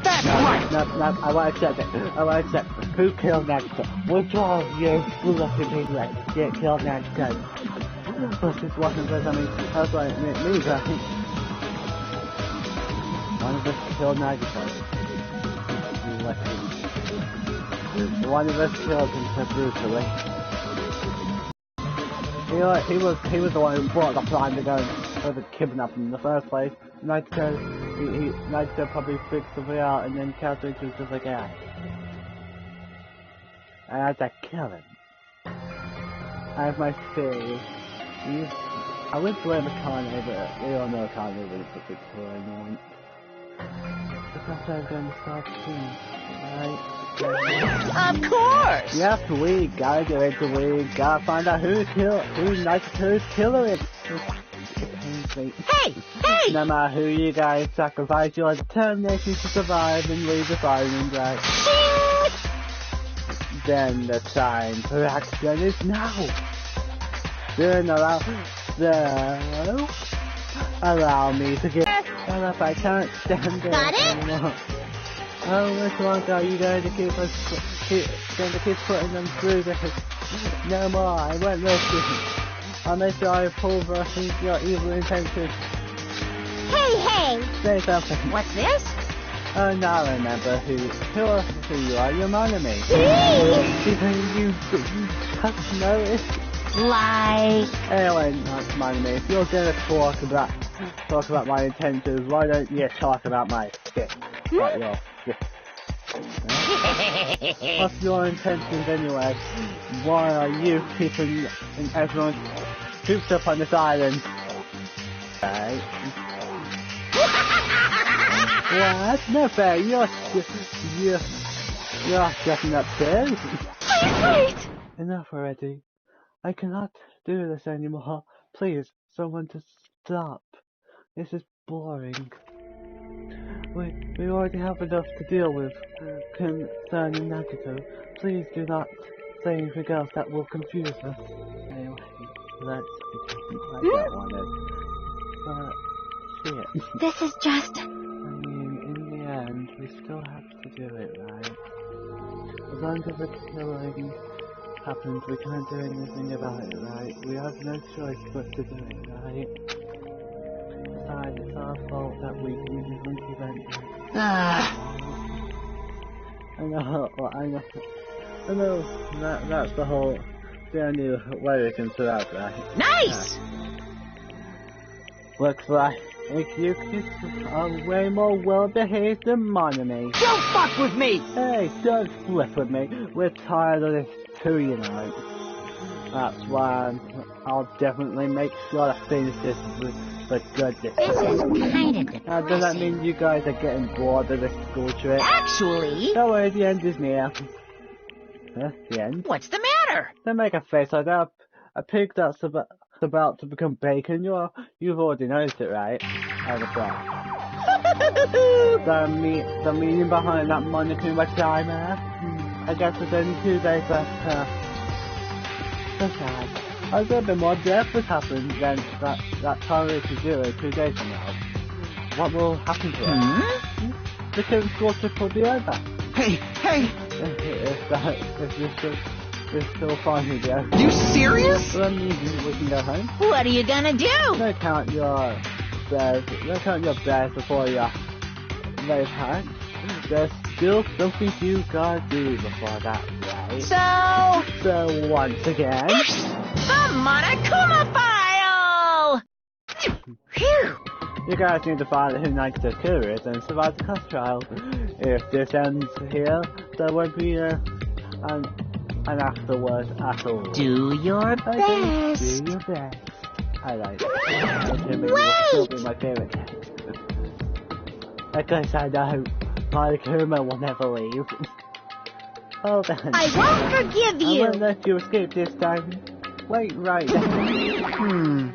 That's right! No, I want to accept it. I want to accept. Who killed Nagito? Which one of you lucky people get killed Nagito? Plus this one of us, I mean, that's why it made me right. One of us killed Nagito. One of us killed him so brutally. You know what, he was the one who brought the plan to go for the kidnapping in the first place. Nagito probably fixed something out and then Catherine was just like, yeah. I had to kill him. I have my theory. I wouldn't blame Akane, but we all know Akane really put it to anyone. Because I'm going to start soon, right? Of course! Yep, we gotta do it, we gotta find out who Nagito's killer is. Hey! Hey! No matter who you guys sacrifice your determination to survive and leave the firing right. Then the time for action is now. Soon allow me to get shut up, I can't stand it anymore. How much longer are you going to keep putting them through this? No more, I won't listen. I'll make sure I pulverize your evil intentions. Hey! Say something. What's this? Oh, now I remember who you are, your enemy. Even you just noticed. Like... Anyway, not mind me. If you're gonna talk about my intentions, why don't you talk about my stick? Like your stick. What's your intentions anyway? Why are you keeping everyone cooped up on this island? Right. What? No fair, you're getting upstairs. Wait! Enough already. I cannot do this anymore. Please, someone to stop. This is boring. We already have enough to deal with concerning Nagito. Please do not say anything else that will confuse us. Anyway, let's I don't want it. Shit. This is just... I mean, in the end, we still have to do it, right? As long as the killing happens, we can't do anything about it, right? We have no choice but to do it, right? Besides, it's our fault that we didn't prevent it. I know, that's the only way we can survive, right? Nice! Looks like you kids are way more well-behaved than Monami. Don't fuck with me! Hey, don't flip with me. We're tired of this too, you know. That's why I'll definitely make sure to finish this for good this This is time. kind of Now, does that depressing. mean you guys are getting bored of this school trip? Actually... Don't worry, the end is near. Huh? The end? What's the matter? Don't make a face like that. A pig that's about to become bacon, you've already noticed it, right? I was right. The meaning behind that Monokuma timer? I guess there's only 2 days left. So sad. I was a bit more death would happen than that time we could do it 2 days from now. What will happen to us? The current school trip will be over. Hey! It's still fine with you. You serious? Well, that means we can go home. What are you gonna do? Don't count your bears before you're very packed. There's still something you gotta do before that, right? So once again... The Monokuma file! Phew! You guys need to find out who Nagito's killer is and survive the class trial. If this ends here, there won't be an afterward at all. Do your best. Do your best. I like it. It will be my favourite character. Because I know Monokuma will never leave. Hold on. I won't forgive I you! won't let you escape this time. Wait right there.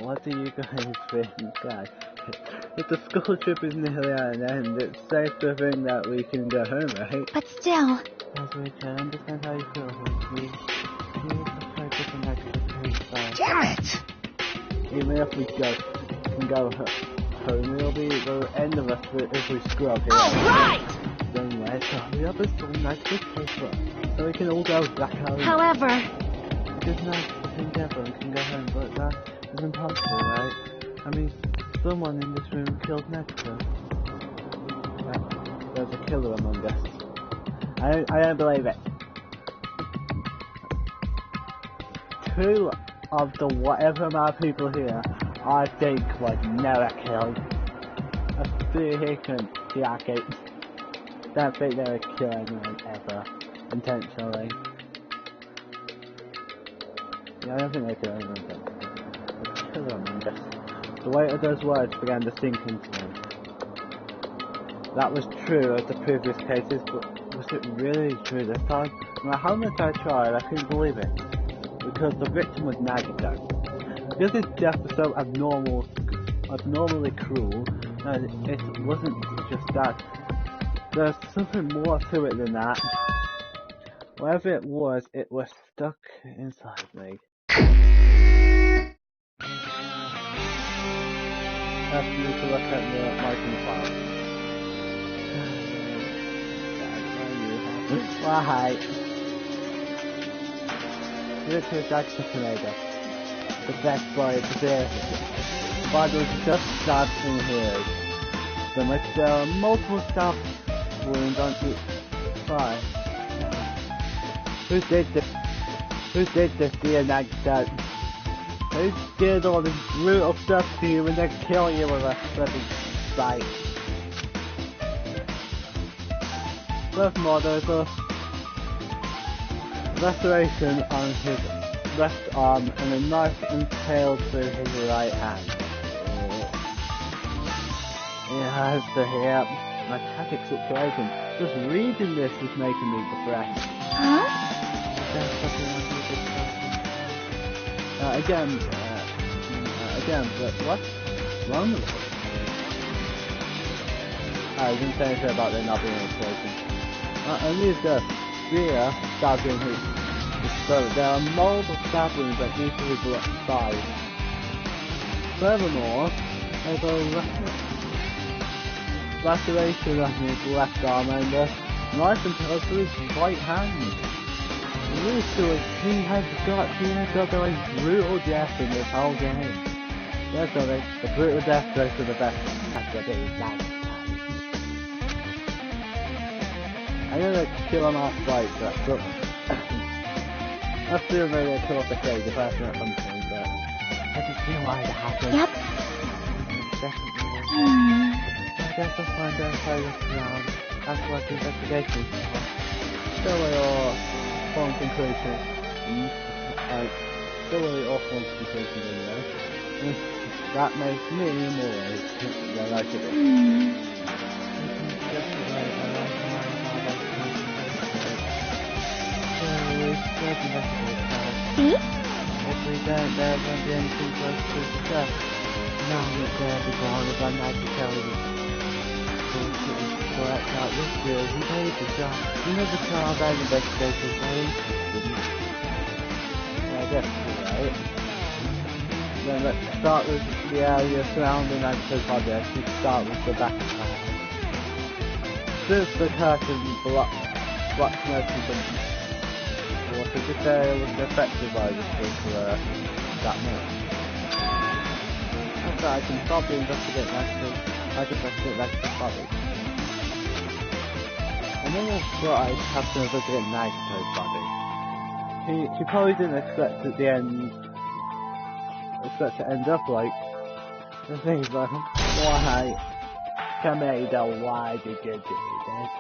What do you guys think, guys? If the school trip is nearly at an end, it's safe to think that we can go home, right? But still... As we can understand how you feel, we need to focus on that. Damn it! Even if we can go medical and we'll be the end of us if we screw up here. Alright! Then let's hurry up and sort nice this paper so we can all go back home. However... Because now we think everyone can go home, but that is impossible, right? I mean, someone in this room killed Nectar. There's a killer among us. I don't believe it. Two of the whatever amount of people here, I think was never killed. I think don't think they would kill anyone ever, intentionally. Yeah, I don't think they kill anyone intentionally. A killer among us. The weight of those words began to sink into me. That was true of the previous cases, but was it really true this time? No matter how much I tried, I couldn't believe it. Because the victim was Nagito. Because his death was so abnormally cruel, it wasn't just that. There's something more to it than that. Whatever it was stuck inside me. Ask me to look at my file. Why? Richard Jackson Tomato. The best boy of the day. Body was just stabbed in here. There are multiple stab wounds on each thigh. Who did this? Who did this, dear Nagito? Who did all this brutal stuff to you and then kill you with a sudden sight? Furthermore, there's a laceration on his left arm and a knife impaled through his right hand. He has the hip. My tragic situation. Just reading this is making me depressed. Huh? Again, but what's wrong with it? I didn't say anything about there not being an explosion. Only the spear stabbed in his throat. There are multiple stab wounds at each of his thighs. Furthermore, there's a laceration on his left arm and a knife impaled through his right hand. Really sure he has got the most brutal death in this whole game. Yes, sorry, the brutal death goes to the best. That's what it is, that's I'm gonna kill him off right, but that's the only way to kill off the cage if I have to at some point, but I just feel like it happened. Yep. Definitely. I guess I'll find out how this around after what the investigation. Still way or form conclusion. Still really awful conclusion anyway. And that makes me more than I should be. See? If we don't, there won't be anything for us to discuss. Now we're there to go on about night to tell you. Correct out this deal, he paid the job. You know the trial by the investigators are interested. I guess you're right. Then let's start with the area surrounding Nagito's body. Let's start with the back of the house. Since the curtain blocks most of them. What if this area was affected by this that much? After I can probably investigate Nagito's body. And then I thought I'd have to investigate Nagito's body. He probably didn't expect at the end to end up like the thing like, why? Kameda, why did you do this?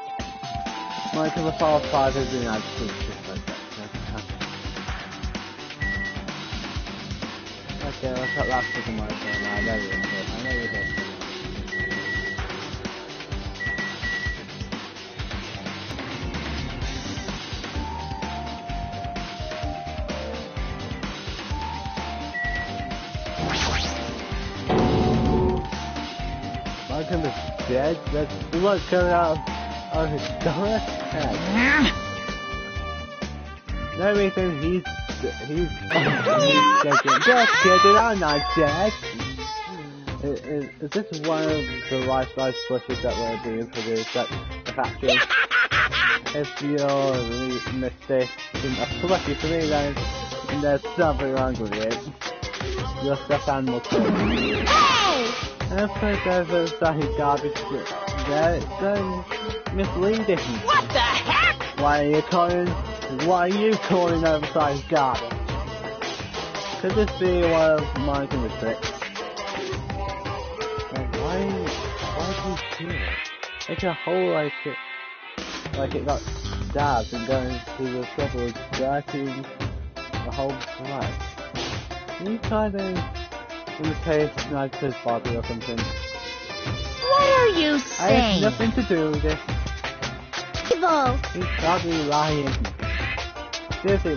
Michael the Fall 5 has been absolutely just like that. Okay, let's cut last for the Michael now. I know you're good. I know you're good. Michael is dead? There's blood coming out of his stomach? No reason he's dead. Just kidding, I'm not dead. Is this one of the life-size slushies that were being produced at the factory? If you're mistaken a plushie for me, then there's something wrong with it. You're stuffed animal too. Hey! And of course there's a side garbage there. It's so misleading. What the heck? Why are you calling oversized garbage? Could this be one of my tricks? Why do you do it? It's a whole like it got stabbed and going through the trouble of dirtying the whole place. Can you try to imitate Nagito's body or something? What are you I saying? have nothing to do with it. Evil! He's probably lying. Seriously,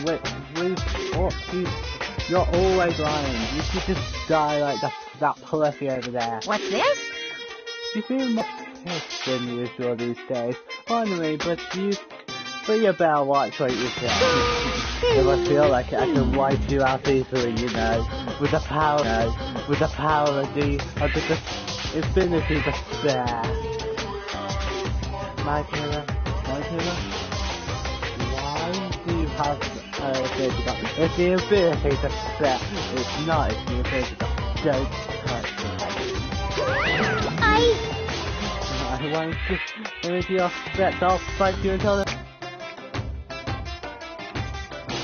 you're always lying. You should just die like that pussy over there. What's this? You seem more pissed than usual these days. Finally, but you better watch what you say. If I feel like it, I can wipe you out easily, you know, with the power of the infinity to spare. My killer, why do you have infinity gun? It's the infinity to spare. It's not, it's the infinity gun. Don't touch me. I won't just into your steps, I'll fight you until the...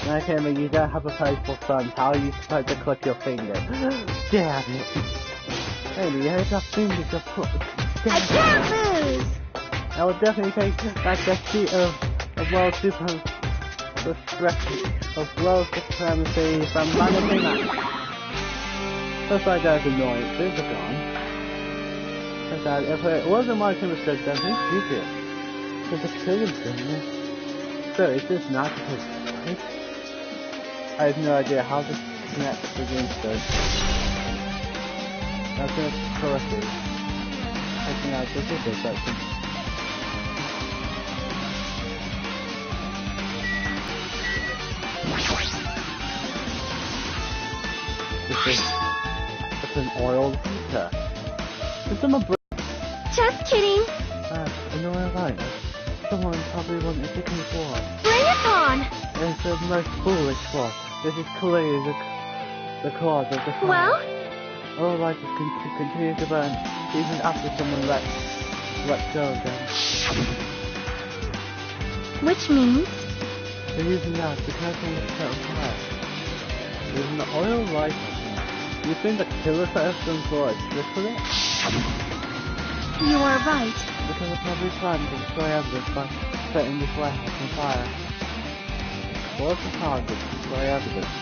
Okay, but you don't have opposable thumbs, how are you supposed to click your finger? Damn it! Maybe you have enough fingers to put... I can't lose! I will definitely take back the seat of world supremacy from Management. Looks like there's annoyances are gone. If it wasn't my chemistry, then who's stupid? Because the killing thing. So is this not because I have no idea how this connects to the instant. That's gonna correct it. Checking out the video section. It's an oil heater. Is someone Just kidding. an oil lighter? Someone probably wanted to take me for. Bring it on. It's the most foolish one. This is clearly the cause of the fire. Well? Oil lighters continue to burn even after someone lets go of them. Which means? They're using that to cancel the set of fire. Using the oil lighter. You think the killer set of them for a trick with it? You are right. Because they probably planned to destroy evidence by setting this warehouse on fire. What's the target to destroy evidence?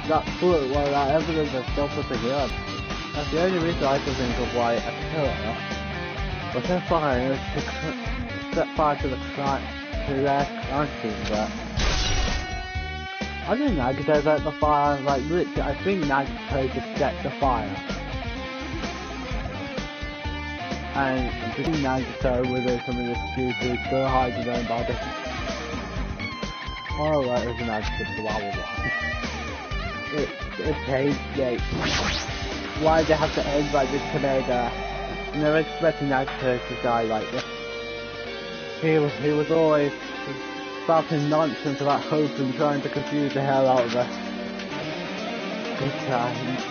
That bullet while that evidence is still putting up. That's the only reason I can think of why a killer was set fire to set fire to their crime scene, but I think Nagito set the fire, like literally, I think Nagito just set the fire. And I think Nagito with some of this stupid, still hide his own body. Alright, there's an Nagito, blah blah blah. It tastes great. Why did they have to end like this tomato? I never expected Nagito to die like this. He was always spouting nonsense about hope and trying to confuse the hell out of us. Good times.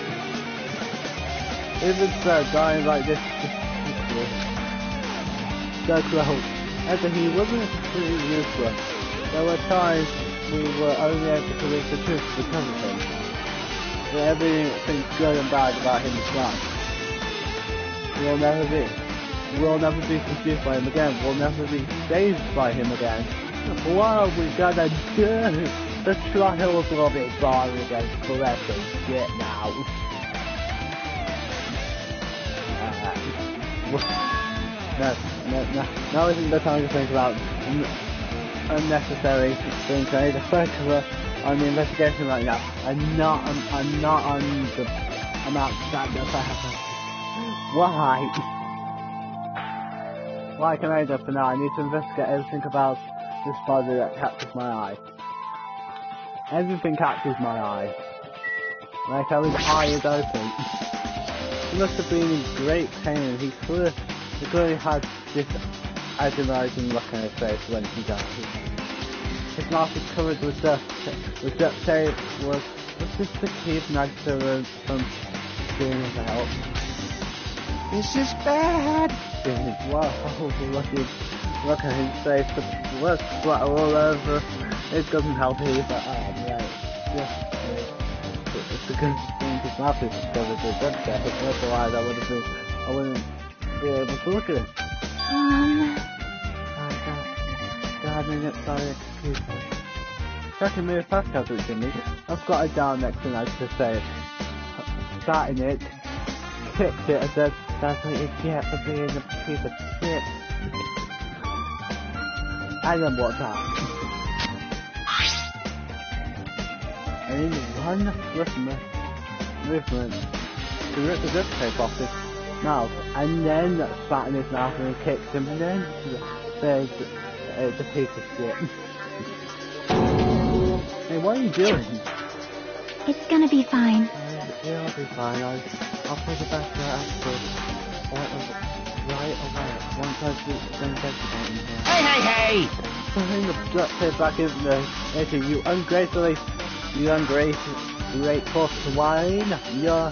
Even so, dying like this is ridiculous. So close. As he wasn't completely useless. There were times we were only able to release the truth because of him. Where everything's good and bad about him is gone. We'll never be confused by him again. We'll never be saved by him again. What are we gonna do? The trials will be gone against collecting shit now. Now isn't the time to think about unnecessary things. I need to focus on the investigation right now. I'm not outside the fire. Why? Why can I do for now? I need to investigate everything about this body that catches my eye. Everything catches my eye. Like how his eye is open. He must have been in great pain. He clearly had this agonizing look on his face when he died. His mouth was covered with duct tape. Was this to keep Nagito from screaming for help? This is bad! Wow, look at his face. The blood splatter all over. It doesn't help either. Right. Yeah. It's a good thing his mouth is covered with duct tape. Otherwise I wouldn't be able to look at him. God, sorry, excuse me. I can move fast as it's in me. I've got it down next to Nagito to say, starting it, kicked it and said, that's what you get for being a piece of shit. And then what's that? And in one swift movement, he ripped the duct tape off his mouth, and then spat in his mouth and he kicked him, and then said, it's a piece of shit. Hey, what are you doing? It's gonna be fine. It'll be fine. I'll take it back to after. Right away. Once I've been investigating here. Hey! Putting the duct tape back in there. You ungrateful swine. You're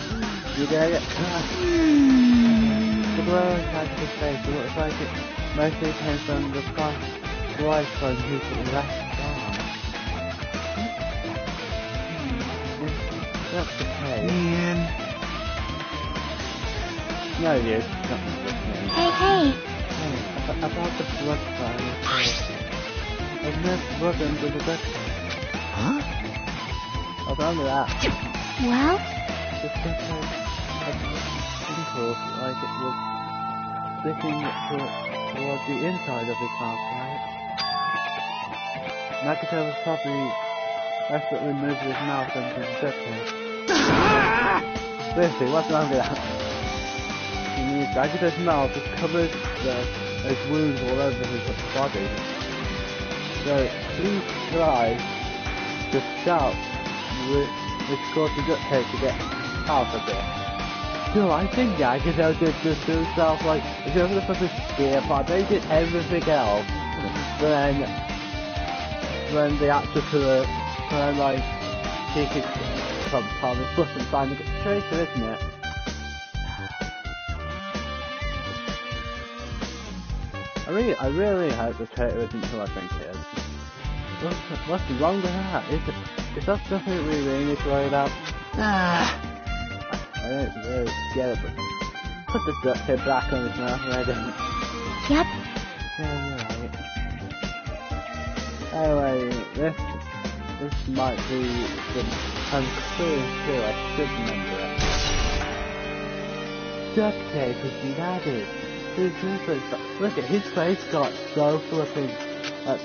gonna get cut. The blow inside his face. It looks like it mostly came from the slice from his left arm. That's okay. Man. No, you. Hey! Hey, about the blood spot. There's no blood under the duct. Huh? I'll go under that. Well? Just like a twinkle, like it was sticking towards the inside of his mouth, right? Nagito was probably desperately moving his mouth into the duct tape. Seriously, what's wrong with that? Nagito's mouth is covered with wounds all over his body. So he tried to shout, which caused the duct tape to get out of it. So I think Nagito did this to himself, like, if you're supposed to scare part, they did everything else. When the actor could like, he could from his foot and find the tracer, isn't it? I really hope the traitor isn't who I think it is. What's wrong with that? Is that something we really need to worry about? I don't really get it, but put the duct tape back on his mouth and I didn't. Yep. Yeah, you're right. Anyway, this might be the unclear too, I should remember it. Duct tape has been added. Look at his face got so flipping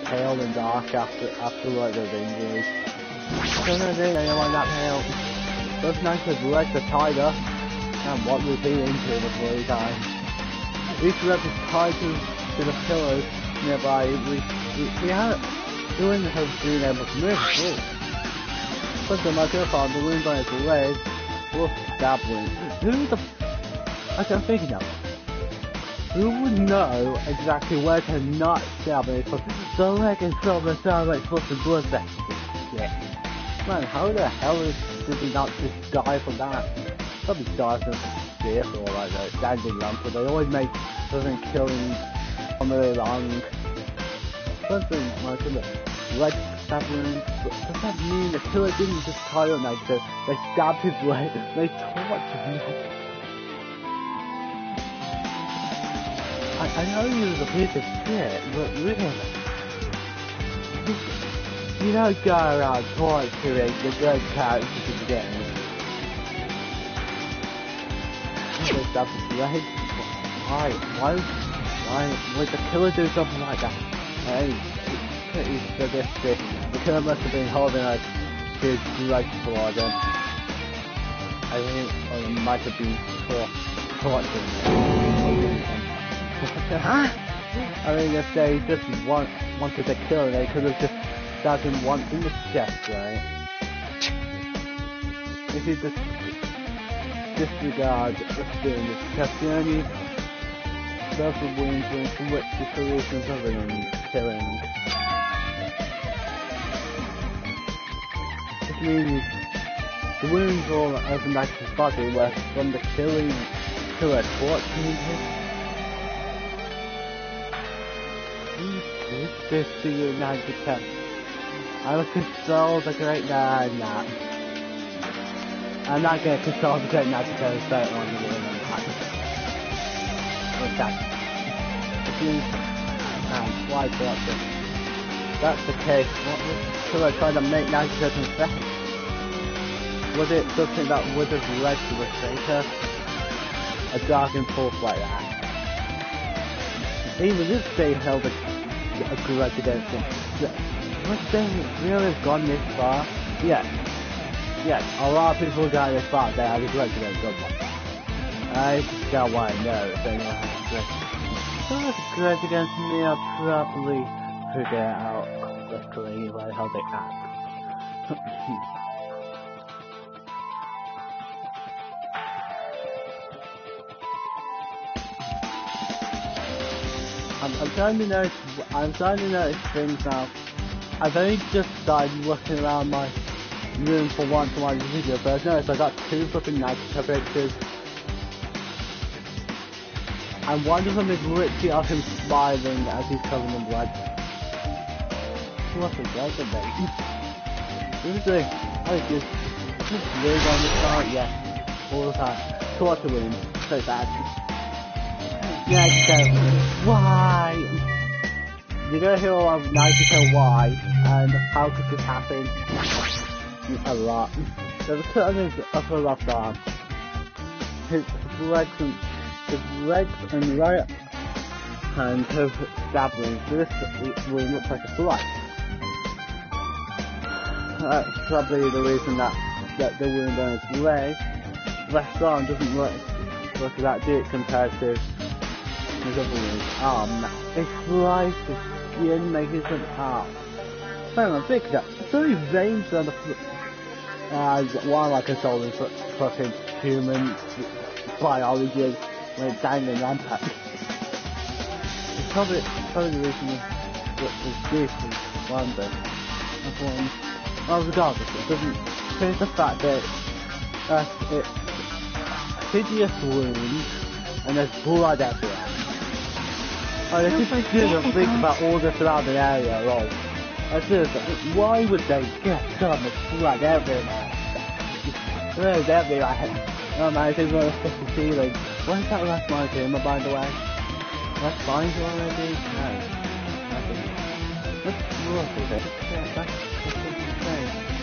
pale and dark after like those injuries. I don't think anyone that pale. Those nice his legs are tied up. And what was he into before he died? Each rib is tied to the pillows nearby. We wouldn't have been able to move. Put the microphone, the wound on his leg, wolf stab wound. Who the I'm thinking of. Who would know exactly where to not stab it? The leg is so much fucking blood that shit. Man, how the hell did he not just die from that? Probably die from fear or like that standing lump, but they always make something killing really long. Something like a leg stab wound. Does that mean the killer didn't just tie up like this? They stabbed his leg, they tortured him. I know he was a piece of shit, but really, you don't go around torturing the good characters in the game. Why would the killer do something like that? Hey, it's pretty sadistic. The killer must have been holding a huge grudge for them. I think it might have been torturing them. Huh? I mean, if they just wanted to kill him, they could have just stabbed him once in the chest, right? If he just... disregard the stillness, because the only purple wounds were inflicted for reasons other than killing. Which means the wounds all over Naga's body were from the killer torturing him. This to you, Nagita. I will console the great Nana. I'm not gonna console the great Nagita and start on the game. Okay. Why doctor? That's the case. What was the killer trying to make Nagita confess? Was it something that would have led to a traitor? A dark impulse like that? Even if they held a grudge against him, would they really have gone this far? Yes. Yes, a lot of people got this far, they had a grudge against someone. I just don't want to know if anyone has a grudge. If someone has a grudge against me, I'll probably figure it out quickly like how they act. I'm starting to notice things now. I've only just started looking around my room for once in my video, but I've noticed I got 2 fucking Nagita pictures. And one of them is literally of him smiling as he's covered in blood. What a guy, mate. Seriously, I just live on the start, yeah, all the time. Torture wounds, so bad. Nagita, why? You're gonna hear all of Nagita why, and how could this happen? A lot. There's a cut on his upper left arm. His legs and right hand have stab wounds. This wound looks like a slice. That's probably the reason that the wound on his leg, left arm doesn't look that deep compared to his other wound. It sliced his skin, making some out. Hang on, think that. So many veins on the why am I consoling fucking human biology when Danganronpa? It's probably the reason that was this is one thing. Well, regardless, it doesn't change the fact that it's a hideous wound and there's blood everywhere. Oh, this is good to think about all the surrounding area at all. Why would they get so much blood everywhere? There's everywhere. Oh man, it's going to stick the ceiling. When's that last one came, by the way? Let's find you already? No. Nothing. Let's look at it. That's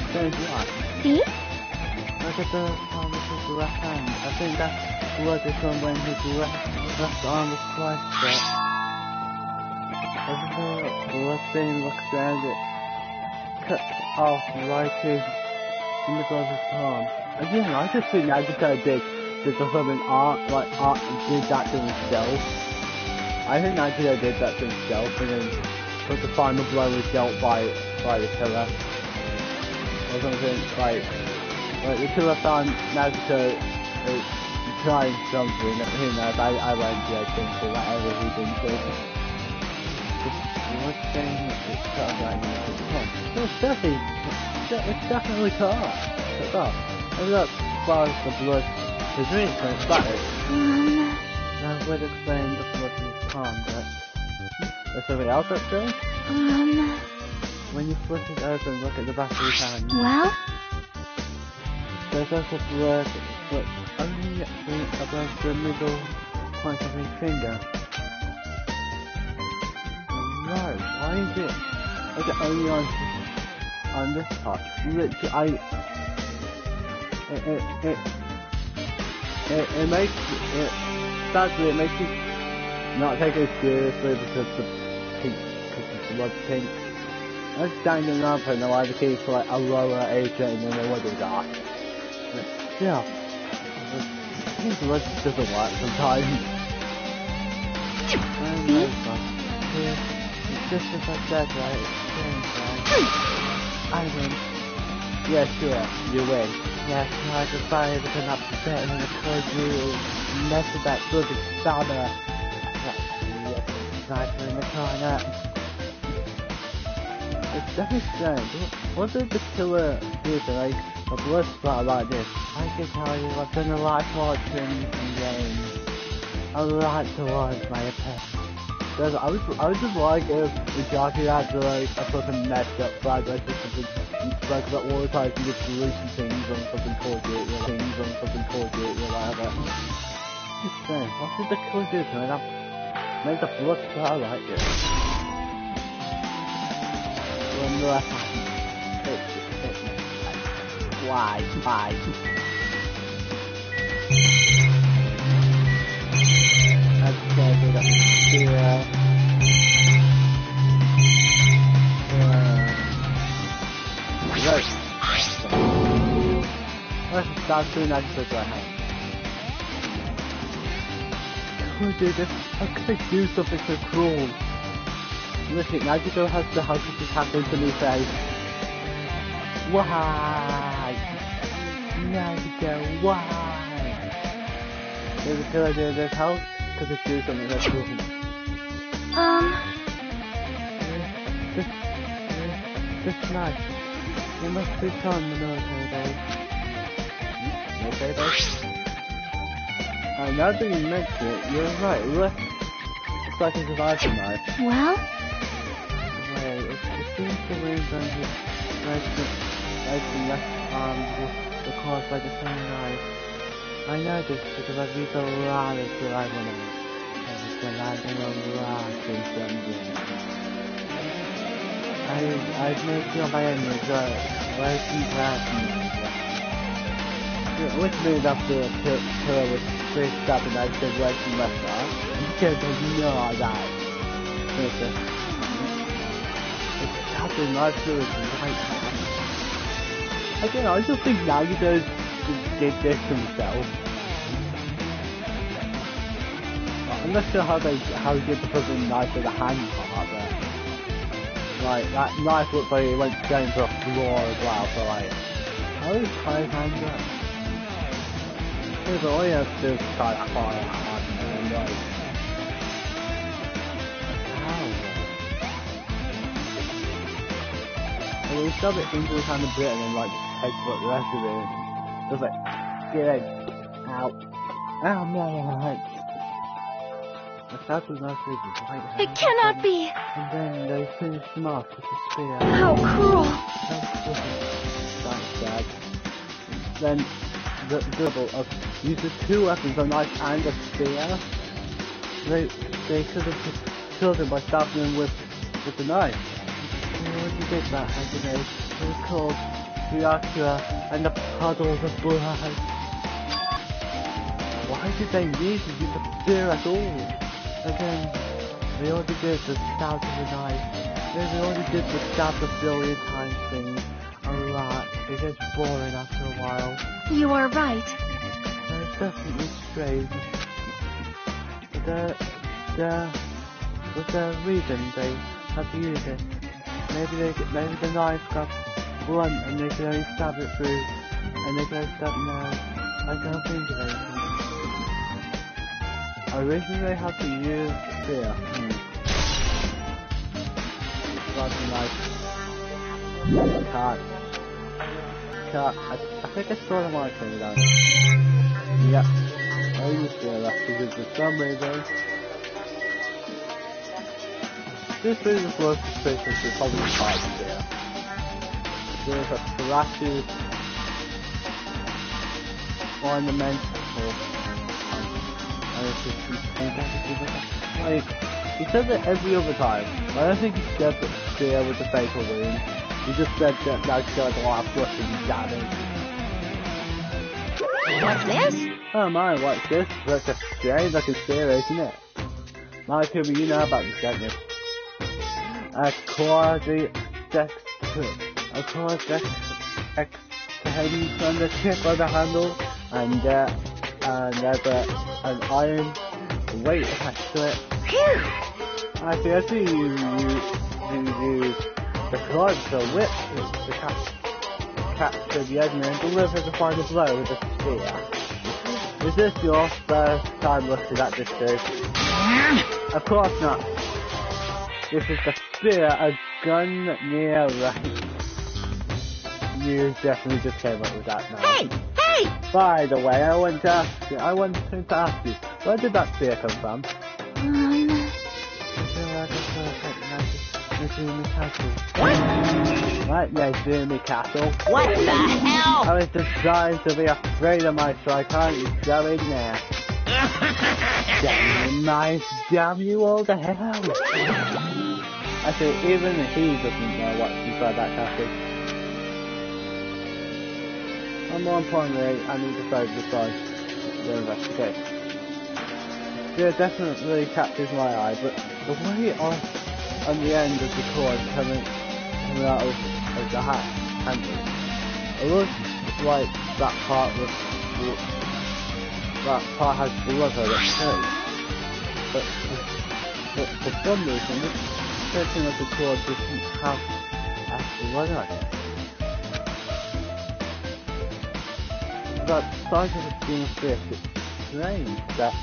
strange what? See? Look at the palm of his left hand. I think that's blood is from when his left arm was sliced. Look at the blood stain looks around it. Cut off right in the middle of his palm. Again, I just think Nagita did something did that to himself. I think Nagita did that to himself and then took the final blow was dealt by the killer. Or something like the killer found Nagita trying something, who knows, I won't judge him for whatever he did to him. What's saying it's cut right now? It's definitely cut off. Cut off. And look, as far as the blood is really splattered. That would explain the blood in his palm, but there's something else that's strange? When you flip it open, look at the back of his hand. Well? There's also blood, but only above the middle point of his finger. No, why is it only on this part? Literally, it makes it sadly it makes you not take it seriously because the blood's pink. That's Danganronpa and they'll advocate for like a lower age rating than they would have got. But still, blood doesn't work sometimes. It's just as I said, right? It's strange, right? I win. Yeah, sure, you win. Yes, I decided to come up better than the cause you mess with that good stamina. Yes, nicer in the corner. It's definitely strange. What did the killer do to like a blood splatter like this? I can tell you I've done a lot of watching games. A lot towards my opinion. Because I was just like if Jockey had to like a fucking messed up flag like this something like that all the time you just releasing things on something Call of Duty or things on something Call of Duty or whatever. It's strange. What did the killer do to me? That made the blood splatter like this. Wonder what happened. Why? That's scared me that let's start doing that just right now. Who did this? How could they do something so cruel? Listen, Nagito has the how could this happen to me face. Why? Nagito, why? Did the killer do this? How could it do something so cruel? This night, you must be from the military days. Military days? Now that you mention it, you're right. Looks like a survival knife. Well? Wait, it seems the wounds on his right and left arm were caused by the same knife. I know this because I've used a lot of survival knives. I've been landing a lot in certain games. I've made sure my enemies are working hard. Which means after a killer was first stabbed and I said right and left arm, because I know that. It's stabbing right through his right arm. Again, I just think Nagito did this himself. I'm not sure how he did the fucking knife with the hand part, but like that knife looked like it went down to the floor as well, so like how is his hand up? All you have to do is try to fire hard and then like how? Well, he shoved it into his hand a bit and then like headbutt the rest of it. Just like get it out. Oh man. The stab was nice with his right hand. It cannot be! And then they finished him off with a spear. How cruel! That's sad. Then the double of using two weapons, a knife and a spear. They could have just killed him by stabbing him with the knife. When you did that, I don't know. It was called Ryakura and the puddles of blood. Why did they need to use a spear at all? Again, they already did the stab with the knife. They already did the stab a billion times thing. A lot. It gets boring after a while. You are right. It's definitely strange. But the reason they had to use it. Maybe the knife got blunt and they could only stab it through. And they could only stab now. I can't think of anything. Originally they had to use spear. That's nice. I think I saw them on camera down. Yeah. I use spear because for some reason this is the most suspicious is probably hard spear. There's a flashy ornamental like, he says it every other time. I don't think he said the spear with the fatal wound. He just said that that's got a lot of flushing damage. What's this? Oh my, what's this? That's a strange looking spear, isn't it? My Kuba, you know about this, don't you? A quasi-dex extends on the tip of the handle, and there's an iron weight attached to it. Phew! I see you use the cord to whip the capture the enemy and deliver the final blow with a spear. Is this your first time looking at this dude? Of course not. This is the spear, a gun near range. You definitely just came up with that now. Hey! Hey! By the way, I wanted to ask you, where did that spear come from? Right, Nezumi Castle. What the hell? I was designed to be afraid of my, so I can't go in there. Damn you all the hell. Actually, even he doesn't know what's inside that castle. And more importantly, I need to focus on the investigation. Yeah, definitely catches my eye, but the way on the end of the cord coming out of the handle, it looks like that part has blood on it too. But for some reason, this section of the cord doesn't have blood on it. That size of the skin of this, it's strange that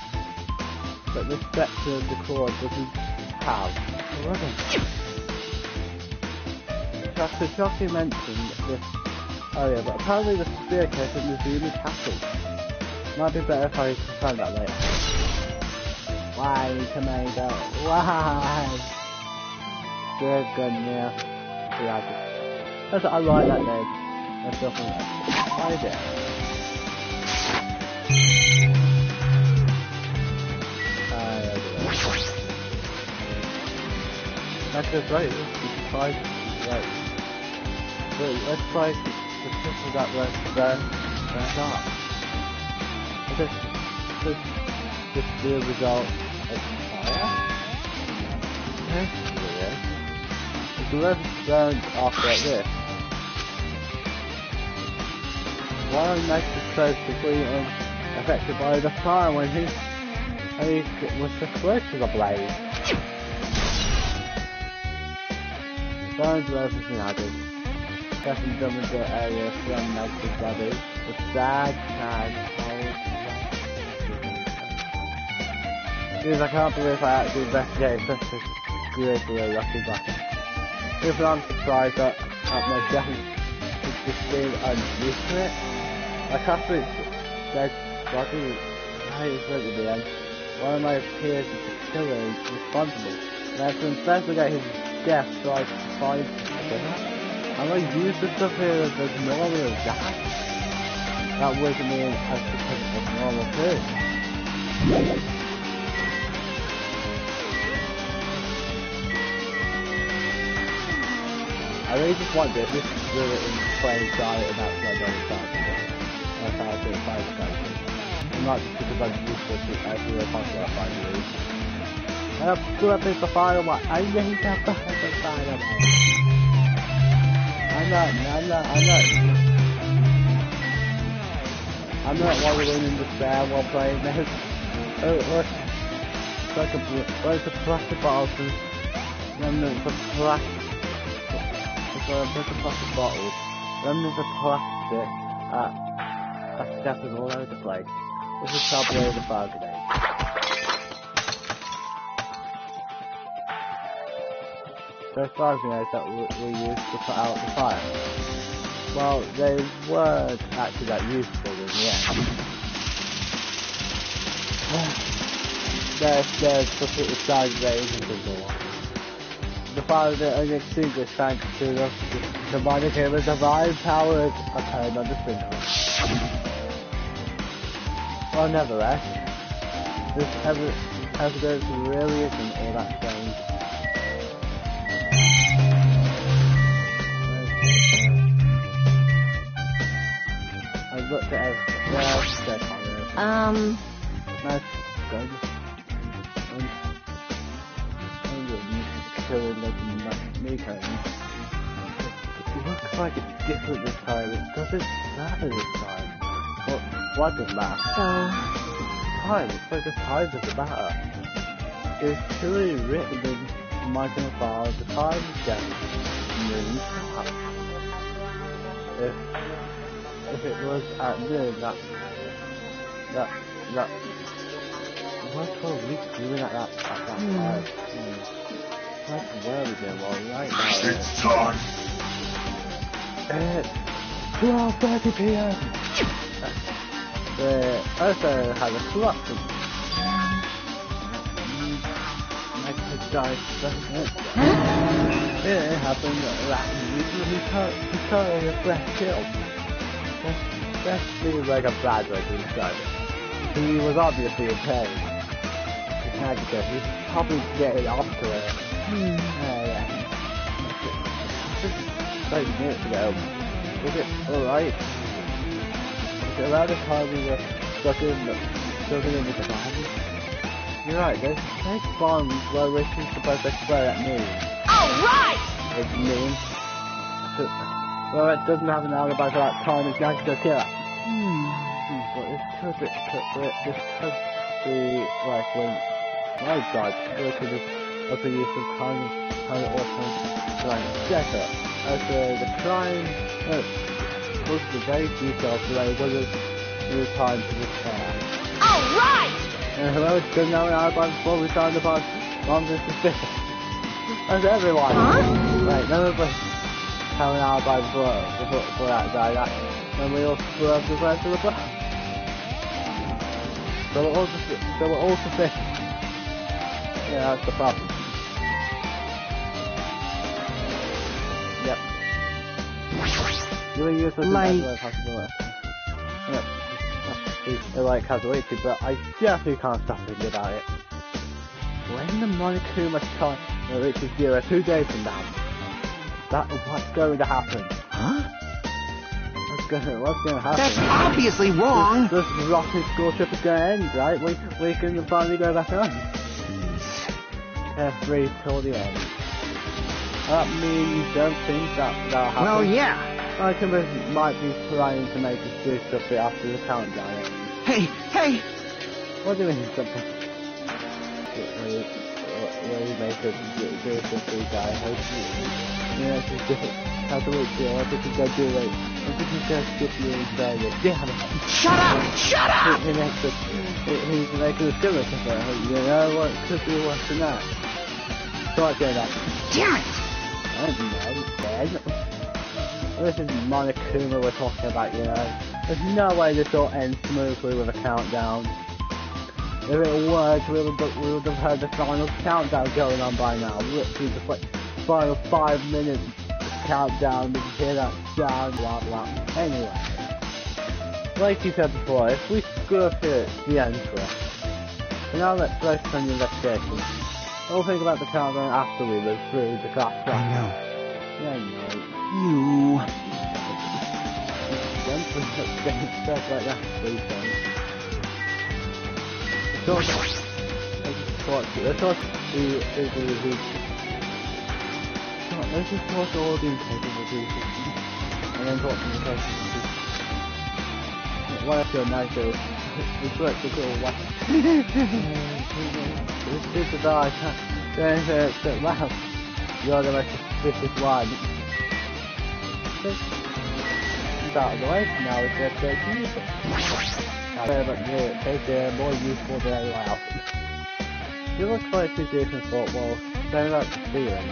this section of the cord doesn't have blood on it. Dr. Shocky mentioned this earlier, but apparently the spear case in the Zuni Castle. Might be better if I find that later. Why, tomato? Why? Good gun, yeah. I like that name. That's definitely nice. Why is it? That's just right, it's right. But let's try the tip of that word there, not. This is the result of fire. That's weird. If the red burns off like this, why are Nexus so completely affected by the fire when he was the close to the blaze? Burns were everything added. Second done in the area from Nexus body. The sad cold. Dude, I can't believe I actually investigated such a seriously lucky back. Even I'm surprised that my death is just being unused to it. Like after it's dead body, right at the end, one of my peers is the killer and responsible. And I have to investigate his death so I can find him. I'm going to use the stuff here as normal as that. That wouldn't mean as normal too. I really just want this. This is really in plain sight and that's my very start. That's how I do it 5 times. And not just because I'm useless to every possible I find you. I'm gonna pick the final one. I need to find the final one. I'm not wallowing in despair while playing this. Oh, look. It's like a plastic bottle and remnants of plastic. It's like a plastic bottle. Remnants of plastic are scattered all over the place. This is probably the fire grenade. Those fire grenades that we used to put out the fire. Well, they weren't actually that useful in the end. There's completely side rays and things like that. The fire is only extinguished thanks to the demonic and divine powers occurring on the sprinkler. Well, nevertheless, this evidence really isn't all that strange. I looked at everything. Yeah, check on it. Nice gun. It looks like it's different this time. It doesn't matter this time. Well, what does matter? Time. It's like the time doesn't matter. It's clearly written in Michael File, the time is death. if it was at noon, that what were we doing at that time? What were we doing? Well, right now It's time. it's 12:30 p.m. The Earther has a corruption. It happened that he's totally a fresh kill. That seems like a bad way to describe it. He was obviously in pain. He's probably getting off to it. Yeah. Just 30 minutes ago. Is it alright? Is it around the time we were stuck in with the body? You're right, there's bombs where we're supposed to explode at noon. Alright! It's noon. Well, it doesn't have an alibi for that time, it's not just here. But this could be, like, when I died, it could also use some kind of awesome, like, setup. As the crime was the very detailed, so there wasn't really time to repair. Alright! And whoever didn't have an alibi before we signed upon bombs is suspicious. That's everyone. Right, none of us have an alibi before that guy, and we all still have the rest of the block. So we're all suspicious. Yeah, that's the problem. Yep. You were useless in every possibility. Yep. It like has waited, but I definitely can't stop thinking about it. When the Monokuma time reaches 0 2 days from now, what's going to happen? Huh? What's going to happen? That's obviously wrong. This rotten school trip is going to end, right? We can finally go back home. Free till the end. That means you don't think that'll happen? Well, yeah. Monokuma might be trying to make us do something after the countdown. Hey! What do you mean something? Will you make us do something, guy? Yeah, it's different. How do we do? What did you go do it? What did you go skip you inside it? Damn it! Shut up! He makes us, he's making us do it. You know what could be worse than that? Start doing that. Damn it! I don't know, Ben. This is Monokuma we're talking about, you know. There's no way this all ends smoothly with a countdown. If it worked, we would have heard the final countdown going on by now. Literally just like final 5 minutes countdown, you hear that sound, blah blah. Anyway, like you said before, if we screw up here, it's the end for us. So now let's focus on the investigation. We'll think about the countdown after we live through the class. I know. Yeah, I know. You... Don't stuff like that, please don't. Let's just talk to all the incapable people. And then talk to the incapable people. What I feel nice is, it's like the little weapon. It's super dark, then wow, you're the most suspicious one. It's out of the way, now it's just to use it. But it's more useful than anyone else. You look like two different thought, well, saying about stealing.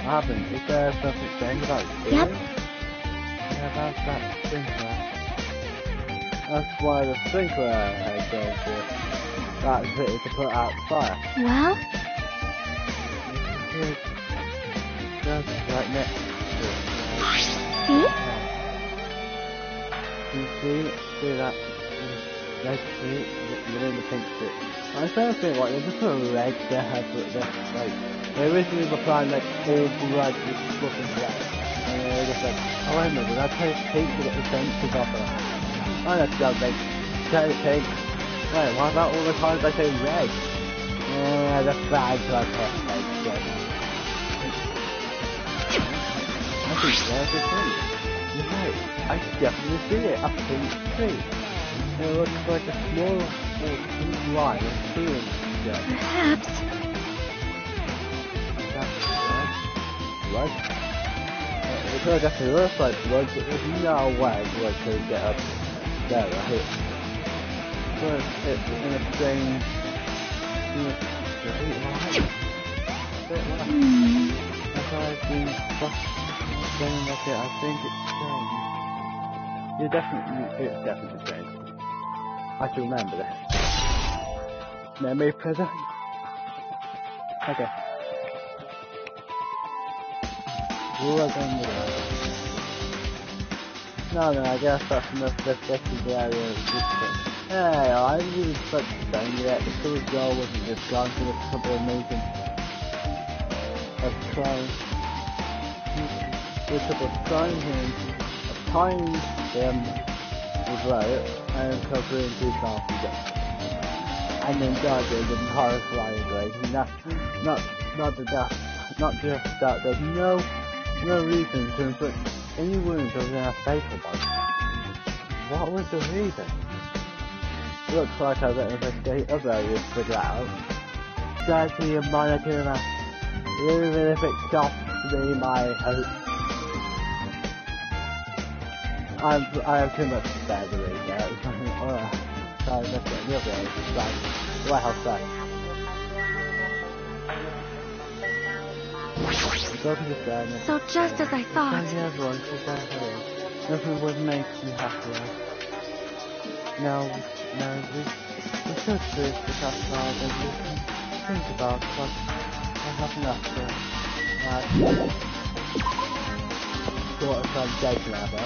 What happened? Is there something strange about stealing? Yep. Yeah, that's that sprinkler. That's why the sprinkler head goes to. That's it to put out fire. Well? It's just right next to it. See? You see that red street within the pink street? I don't think like they just put a red there, but like they originally were planning like all blood with flipping red, and they were just like, oh wait a minute, I take pink to get the senses off of that. Oh, let's go pink. Say pink. Wait, what about all the times I say red? Yeah, that's bad, so I can't pink. I think there's a tree. You're right, I definitely see it, a pink tree. It looks like a small pink line of ceiling. Perhaps. That's red. Red? could definitely looks like blood, but there's no way blood could get up there, right? But it's in a strange light. That's why I've been saying like it. I think it's strange. It's definitely strange. I should remember this. Memory prison. Okay. Look on the road. No, I guess that's enough of the area of this thing. Hey, I didn't even touch the thing yet. The cool girl wasn't just gone through a couple of meetings of trying. A couple of trying him, of tying him with right, and covering his mouth again. And then dodging and horrifying way. Not just that, there's no reason to inflict any wounds other than a fatal one. What was the reason? Looks like I better investigate other areas to figure out. Study and monitor them, even if it costs me my hope. I have too much to spare the week now. Sorry, that's it. You'll be able to decide. Lighthouse side. So just as I thought. Nothing would make me happier. Now we should face the outside and we can think about what I have enough for. Sort of dead rather.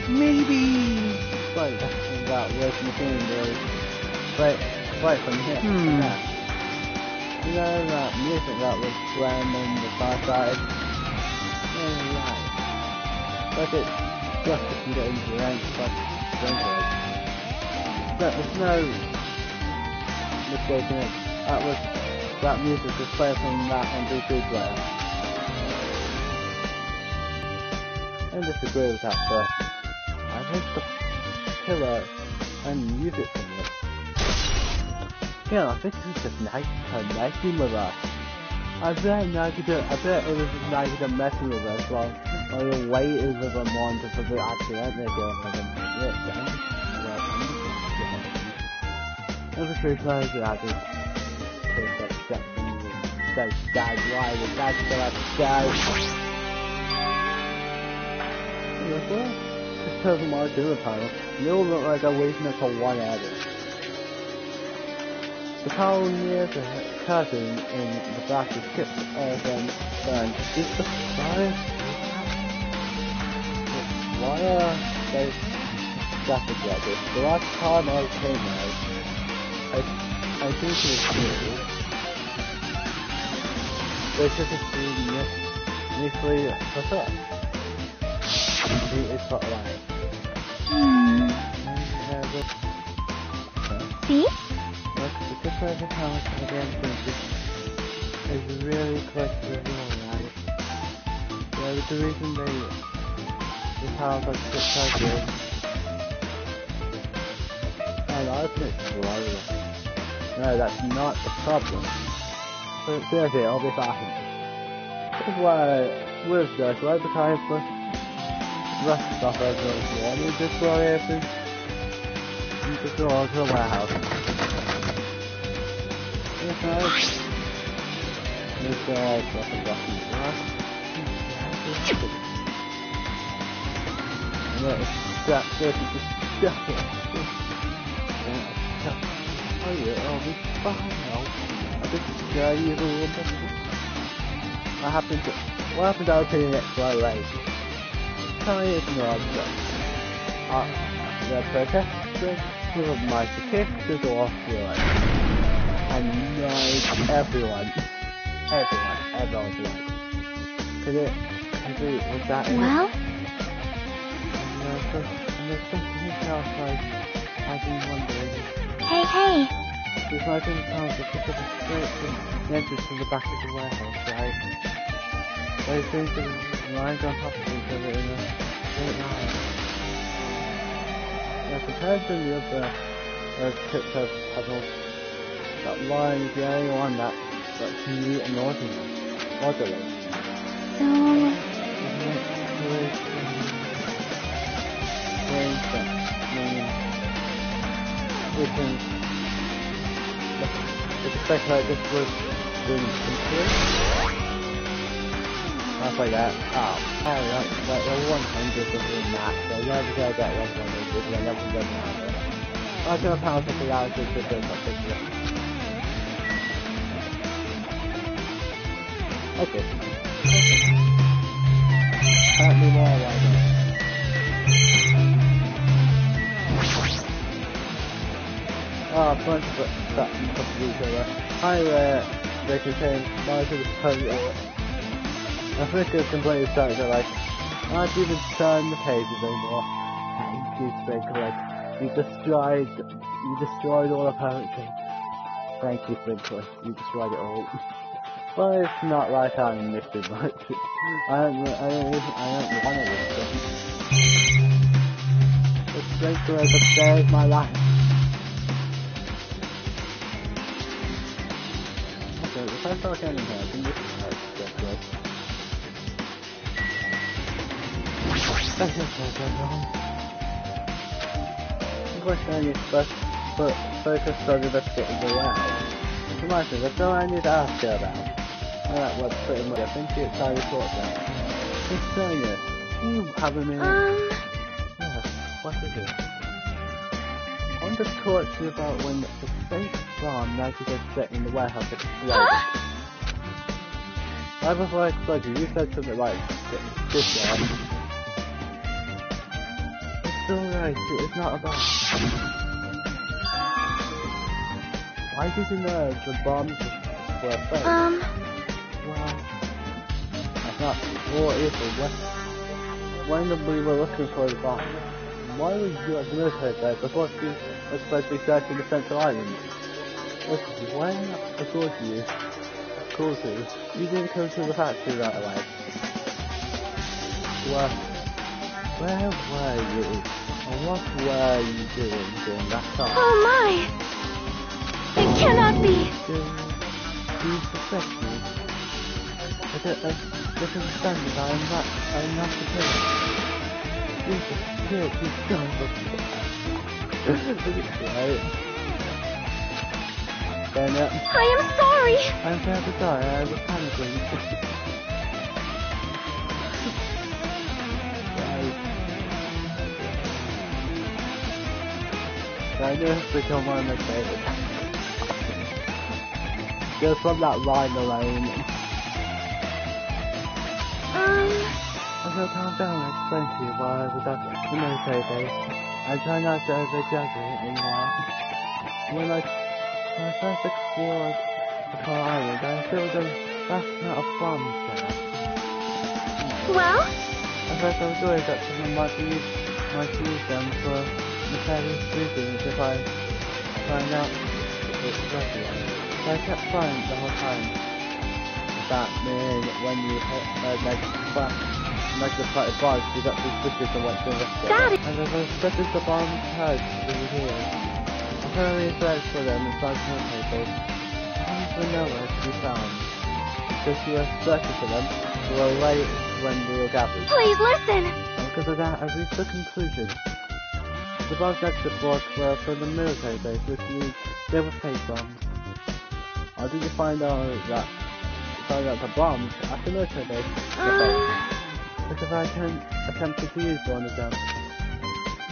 Maybe. That working machine is right from here. Yeah. You know that music that was playing on the far side? Yeah, right. But it's just if you get into the range, but there's no mistaking it. That music was played from that MP3 player. I disagree with that, but I think the killer and music from it. Yeah, I think it was just nice connecting with us. I bet it was just nice to messing with us while we waited with them on to forget accidentally going with them. Number 3 players who had to take that step and says dad, why would dad still have to dad? Just tells them all to the panel. They all look like they're waiting until one area. The panel near the curtain in the back is skipped off and burned. Is the fire? Why are they scattered like this? The last time I came out, I think it was new. They should have been initially preferred. It's not right. See? Look, the difference of how much again is really close to the real, right? Yeah, but the reason the powers like six ideas and open it slowly. No, that's not the problem. But seriously, I'll be fine. This is why with this, right behind us. Rush stuff over here, and we just go here to the warehouse. Yes, nice. There's all stuff and rush and rush. And it's that dirty, just stuff it. for you, it'll be fine now. I'll just scare you a little bit. What happened to opening it so late? Totally ignored them. The protesters might kick the door through it. And everyone was like, was that it? Well? And there's something else I've been wondering. Hey! There's no thing else, it's just a straight from the entrance to the back of the warehouse, right? They seem to be lying on top of each other in a straight line. Now compared to the other tiptoe puzzles, that line is the only one that's neat and orderly. So... It's expected like this was doing complete. Stuff like that. Oh, like the 100 is in that, so you're never gonna get 100, you're never gonna have it. I'm gonna pound something out just to do something. Okay. Can't be more like that. Bunch of that and stuff to each other. Hi there, they contain large of the total. I think it's completely started like, I can't even turn the pages anymore. Thank you, Sprinkle. Like, you destroyed all of poetry. Thank you, Sprinkle. You destroyed it all. But it's not like I'm missing much. I don't want to listen. The Sprinkler has saved my life. Okay, if I start getting here, I think this is how it's good. That's just what I'm wrong. The question is focus on investigating the warehouse. Imagine, that's all I need to ask you about. Alright, well, pretty much, I think it's how you thought that. Miss Sonia, do you have a minute? Yeah, what is it? I want to talk to you about when the fake bomb managed to get set in the warehouse exploded. Right before I exploded, you said something like, this one. It's alright, it's not a bomb. Why did you know the bombs were fake? Well, that's not what it is. When we were looking for the bomb, why were you at the military there before you were supposed to be searching the Central Island? Listen, when I called you, you didn't come to the factory right away. Well, where were you? And what were you doing during that time? Oh my! It cannot be! Do you suspect me? This is a standard, I am not the killer. Jesus, kid, you son of a bitch. Right? Then, I am sorry! I'm very sorry, I was panicking. I know it's become one of my favorites. Just from that line alone. I'm gonna calm down and explain to you why I was at the military base. I try not to over-exaggerate anymore. When I first explored the Car Island, I filled a vast amount of bombs there. Well? At first I was worried that someone might use them for nefarious reasons if I find out it's regular. So I kept quiet the whole time. That means when you heard negative part of bombs, you got suspicious and went to investigate. And as I suspected the bombs had to be here, I thoroughly searched for them inside the newspapers. Bombs were nowhere to be found. Because you were searching for them, you were late when we were gathered. Please listen! And because of that, I reached the conclusion. The bombs next to Fort were from the military base, which means they were fake bombs. How did you find out the bombs at the military base were fake? Because I attempted to use one of them.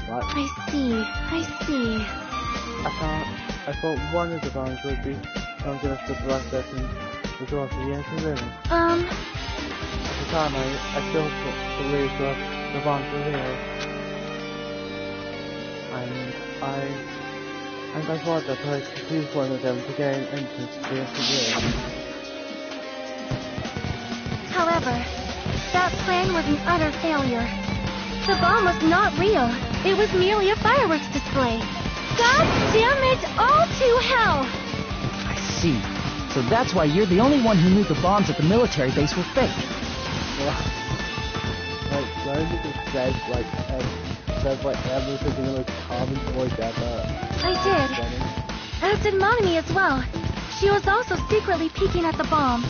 What? I see. I thought one of the bombs would be strong enough to blast us and result in the engineering. At the time, I still believed the bombs were real. And I thought that I could use one of them to gain entrance to the engineering. However, that plan was an utter failure. The bomb was not real. It was merely a fireworks display. God damn it, all to hell! I see. So that's why you're the only one who knew the bombs at the military base were fake. Yeah. Like, Rosie just said, everything in the most common voice ever. I did. As did Monami as well. She was also secretly peeking at the bomb.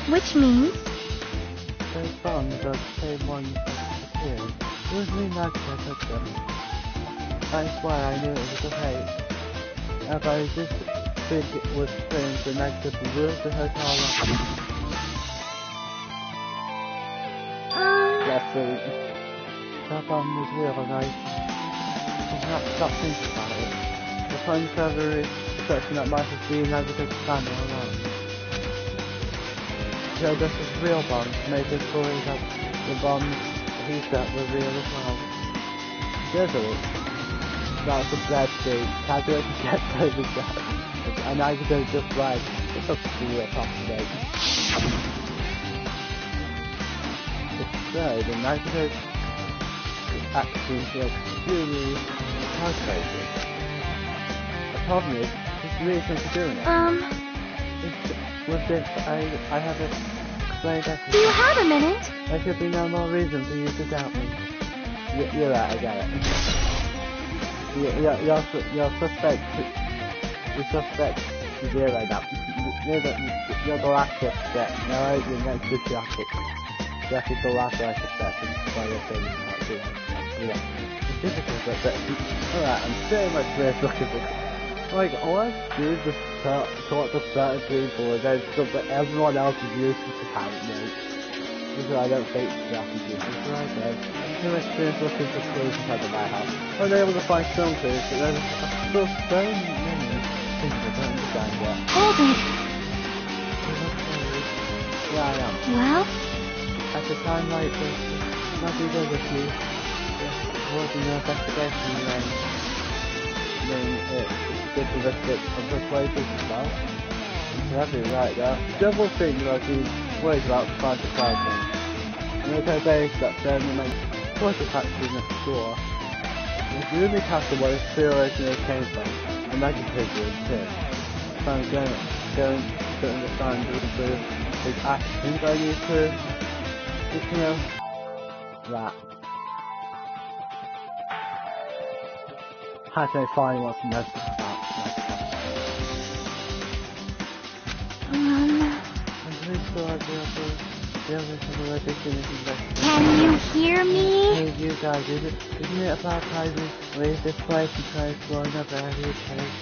Which means... Those bombs are the same ones that appeared. It was me not to touch them. That's why I knew it was a fake. If I just think it was strange, then I could will the hotel room. Yes, that bomb was real, and I cannot stop thinking about it. The fun clever perception that might have been as a big standing alone. So this is real bombs, made us believe that the bombs he set were real as well. Desert. That's a bad thing. Can't do it to get over that. And I could just like, it's a real possibility. So, the neighborhood actually extremely calculated. The problem is, there's a reason for doing it. With this, I have explained everything. Do you have a minute? There should be no more reason for you to doubt me. You're right, I get it. Your suspect zero now. You're the last suspect. No, you're next to traffic. That is the last I suspect, and why you're saying you can't do it. Yeah. It's difficult, but alright, I'm very much very looking for it. Like, all I do is just talk to certain people and then stuff that everyone else is used to apparently. Because I don't think that is used. That's what I said. I'm experience looking for clues inside of my house. I was able to find some clues, but there's still so many things I don't understand yet. Hold it. Yeah, I am. Well? At a time like this, nothing does with you. Working your investigation and then it's good to visit other places as well. You're absolutely right there. Several things I've been worried about trying to find things. The military base that certainly makes quite a factory next door. It's really past the way it originally came from, and that can take you too. So I'm going to understand his actions I need to you know, that. Hashtag find what's the most about. I'm pretty sure I'll be able to deal with some of the ridiculous investigation. Can you hear me? Hey, you guys, isn't it about time we leave this place and try exploring another area of place?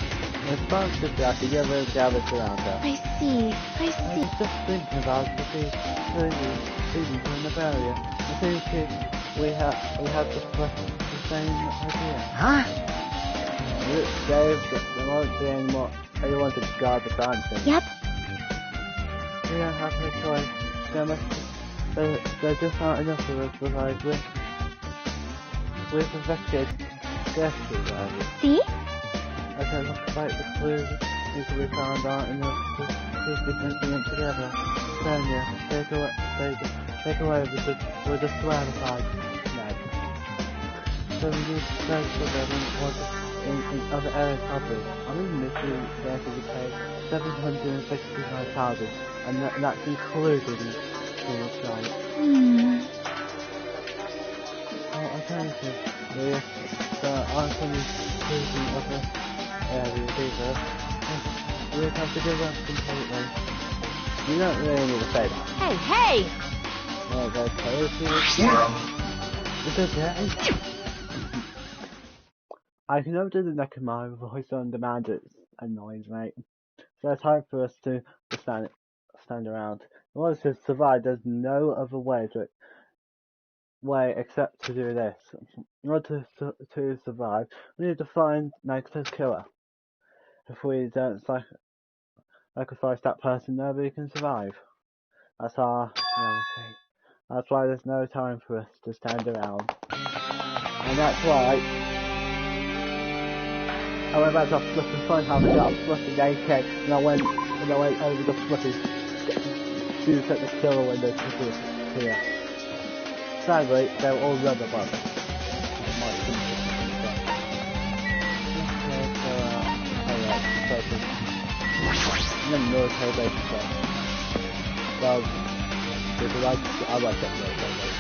It's fun to that to get rid of garbage around her. I see. I was just thinking about the seasons in the area. I think we have the same idea. Huh? Dave, there won't be any more. You want to guard the crime scene. Yep. We don't have no choice. There just aren't enough of us besides we've investigated carefully around it. See? Okay, looks like the clues we found aren't enough to keep this incident together. Sonia, take away with the swear aside. Ned. So we need to search for them in other areas probably. I'm even missing there to be paid 765,000, and that's included in the site. Alternative, there aren't any clues in other areas either. We would have to give up completely. You don't really need to say that. Hey! Yeah, there's It's okay. I can never do the Nekomai voice on demand, it annoys me. So it's hard for us to stand around. In order to survive, there's no other way to way except to do this. In order to survive, we need to find Nagita's killer. If we don't sacrifice that person, nobody can survive. That's our reality. That's why there's no time for us to stand around. And that's why I went back to a flipping phone house and got a flipping AK, and I went over the flipping shoot at the killer when they took here. Sadly, they were all rubber bullets. And then military base as well. So, I like that military base.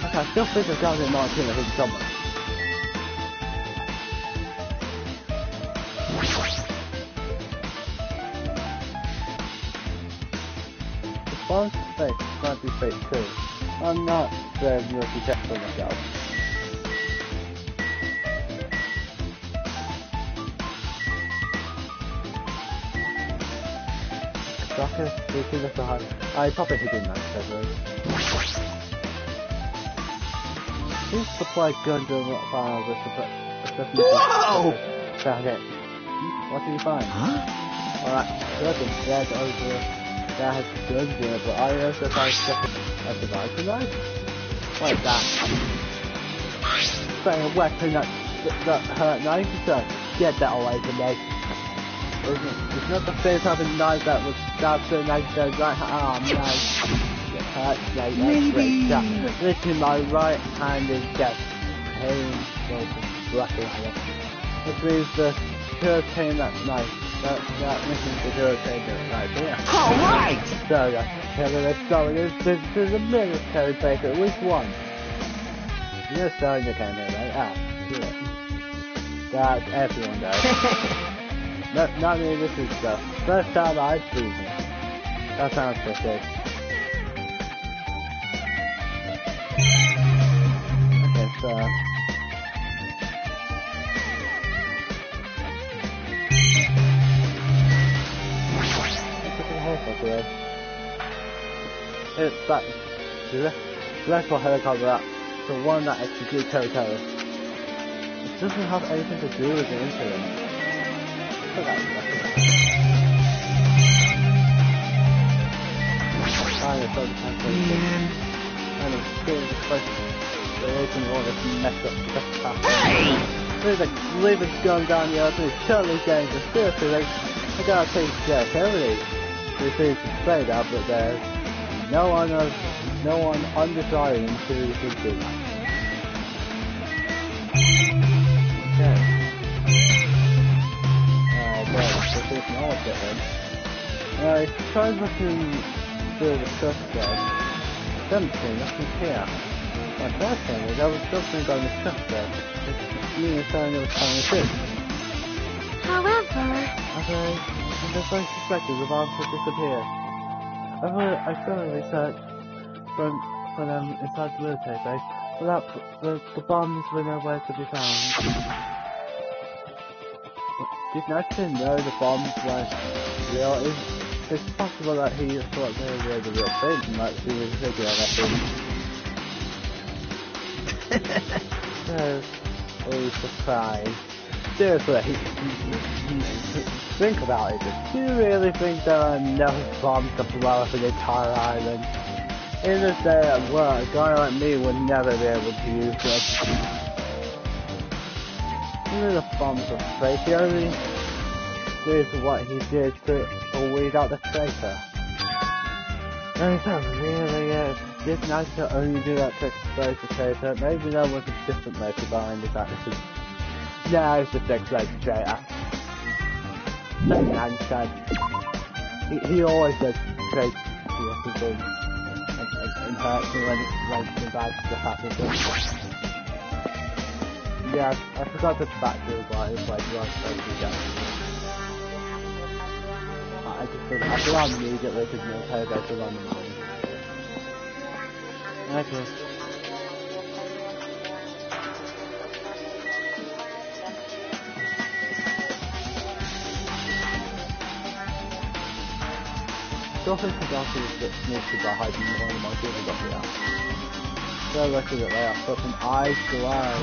Okay, I still think there's guys in 19 that hit someone. Response space, might be space too. I'm not the military check for myself. I probably hit him nice, He's supplied guns and what files with the Whoa! Found it. What did you find? Huh? Alright, good. There's over. That has guns in it, but I also found stuff at the knife tonight. Like that. Saying a weapon that hurt 90%. Get that away from me. It's not the first type of knife that would stab to 90% right arm. No. It hurts, mate. Maybe. This is my right hand is just painful, which means the hurricane that knife. That mission's the hurricane right here. Alright! So that's killer there's a military base, at least one. You're starting to come in, right? Ah, yeah. That's everyone does. Not me, this is the first time I've seen it. That sounds pretty. Okay, so... It's that electrical helicopter that the one that executes terrorists. It doesn't have anything to do with the incident. Look at that. And it's getting close to the all this messed up stuff. Hey! There's a living gun down the other, it's totally dangerous. Seriously, I gotta take care carefully. They seem to say that, but there's no one on this island who could do that. Okay. This is no one different. I tried looking through the stuff there. Something, nothing here. My first thing was there was something on the stuff there. It's me saying it was coming too. However... And the first suspected the bombs had disappeared. I thoroughly searched for them inside the military base, but the bombs were nowhere to be found. Did Nathan know the bombs weren't real? It's possible that he thought they were the real thing and might see his video that thing. So, surprised. Seriously, think about it. Do you really think there are enough bombs to blow up an entire island? In this day at work, a guy like me would never be able to use them. Even the bombs are fake. He only did what he did to weed out the traitor. And is that really it? Did Nagita only do that to expose the traitor? Maybe there was a different motive behind his actions. No, it's just expose the traitor. That man said he always does trade things and hurts me when bad stuff happens to him. Yeah, I forgot the fact it was like you are supposed to get. I forgot immediately because military base was on the mine. Okay. Still think the doctor is a bit sneaky by hiding one of my people got me out. Go look at it later, but an eye glow.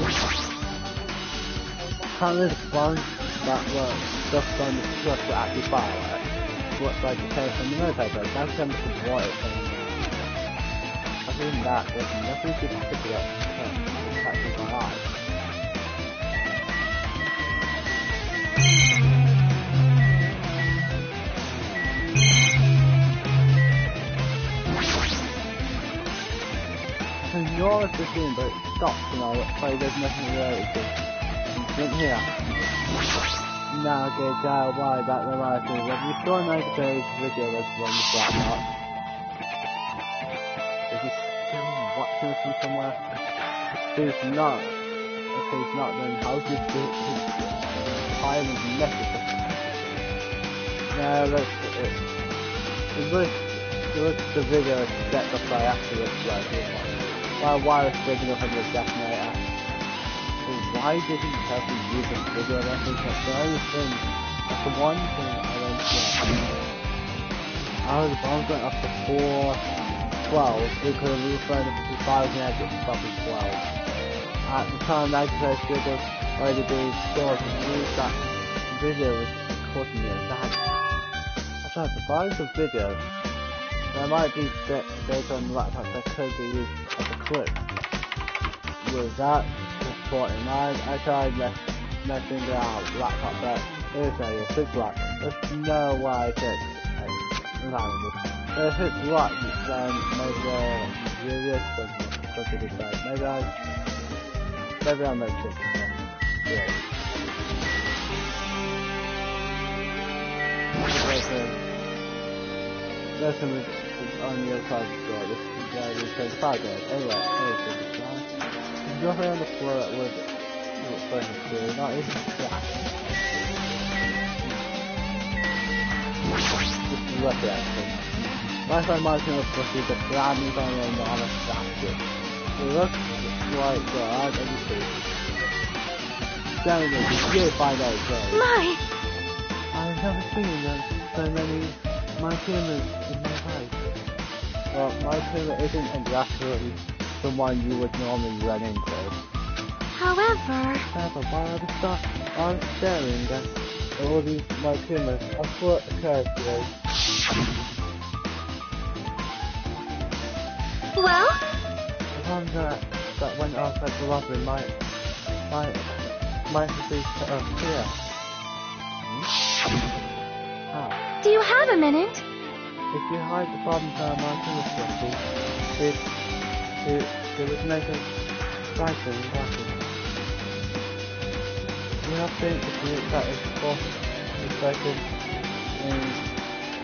Apparently the bombs that were stuffed on the truck were actually fireworks. Looks like it came from the military base. That's going to be what it's saying. Other than that, there's nothing to pick it up that catches my eye. Ignore the scene, but it stops, you know, it's like there's nothing related to. In here. Navigate down why that reminds me. When you saw a nice page video that's when you got out. Is he still watching us from somewhere? If he's not, then how did his time is necessary? No, look, it looks the video set up by accident, like while wireless big enough on the detonator. So why did he have to use this video message? That's the only thing, that's the one thing I don't get. The bombs went up to 412, it could have refunded up to 5 and exit probably 12. At the time, I decided to have already been stored and use that video was recording me as that. I tried to find some videos. There might be bits on the laptop that could be used as a clip. With that, 49, I tried messing around with the laptop, but it's a big block. There's no way to land it. But if it's locked, then maybe really something to say. Maybe I'll make it. Yeah. There's some on your side of the door. This is the 5 days. Anyway, there's nothing on the floor that would look through, not even that. Just look at it. Last time my team was supposed to be the Grammys on the enormous basket. It looks like God, and you see. Damn it, you should find out today. My! I've never seen so many my team is in my life. Well, my team isn't exactly the one you would normally run into. However, While I'm staring at all these my teammates, I thought carefully. well, The one that went outside the lobby might be here. How? do you have a minute? If you hide the bomb from my team, it would make us brighter and brighter. You have to interpret that as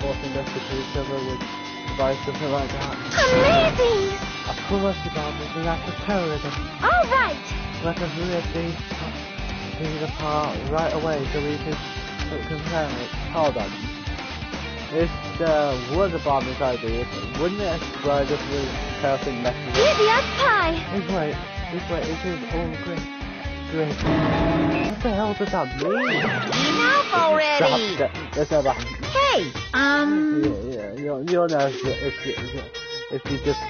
forcing us to kill each other with device something like that. Amazing! I promise you about this is an act of terrorism. All right. Let us rip these apart right away so we can compare it. Hold on. If there was a bomb inside these, wouldn't it explode if we perfect message? Easy as pie. This way, it is all great. What the hell does that mean? Enough already! Let's have a... Hey, Yeah, you'll know if you just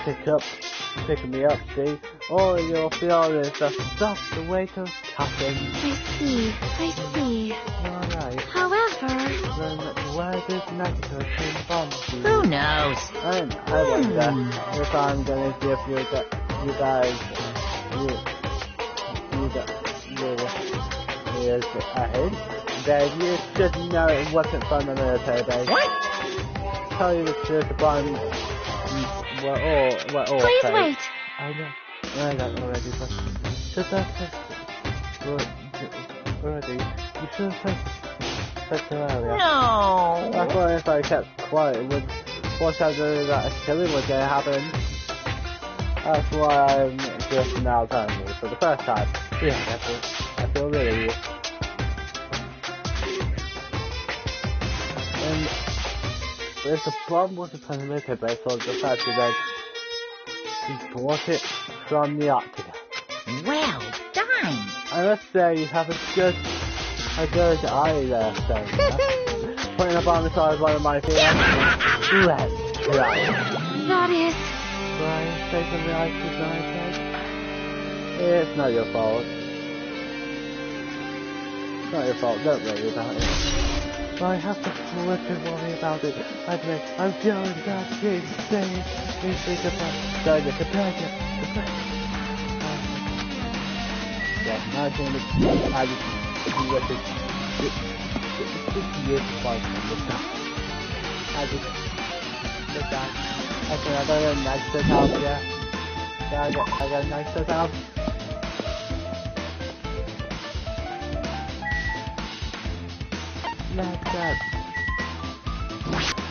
pick me up, see? Or you'll feel this, stop the weight of tapping. I see. Alright. However, Then where does Mexico come from? who knows? I wonder if I'm gonna give you guys here's a hint. Then you should know it wasn't from the military base. What? Tell you the truth, the bombs we're all please fake. wait. I know that already, but should that already? You should have said so earlier. No. That's why if I kept quiet, it would foreshadow that a killing was going to happen. That's why I'm just now telling you for the first time. Yeah, I feel really weird. And if the bomb wasn't from the military base, or the fact that he bought it from the Arctic. Well done. I must say you have a good eye there, so putting a bomb inside one of my fears. Let's try it. That is... Try and stay from the ice with my head. It's not your fault. It's not your fault, don't worry about it. But I have to flippin' worry about it. I'm going that insane. You think about the companion. Yeah, imagine if I just flip it. It's years to fight from the top. I just look down. Okay, I got a nice set house, yeah. Yeah, I got a nice set house. Like that.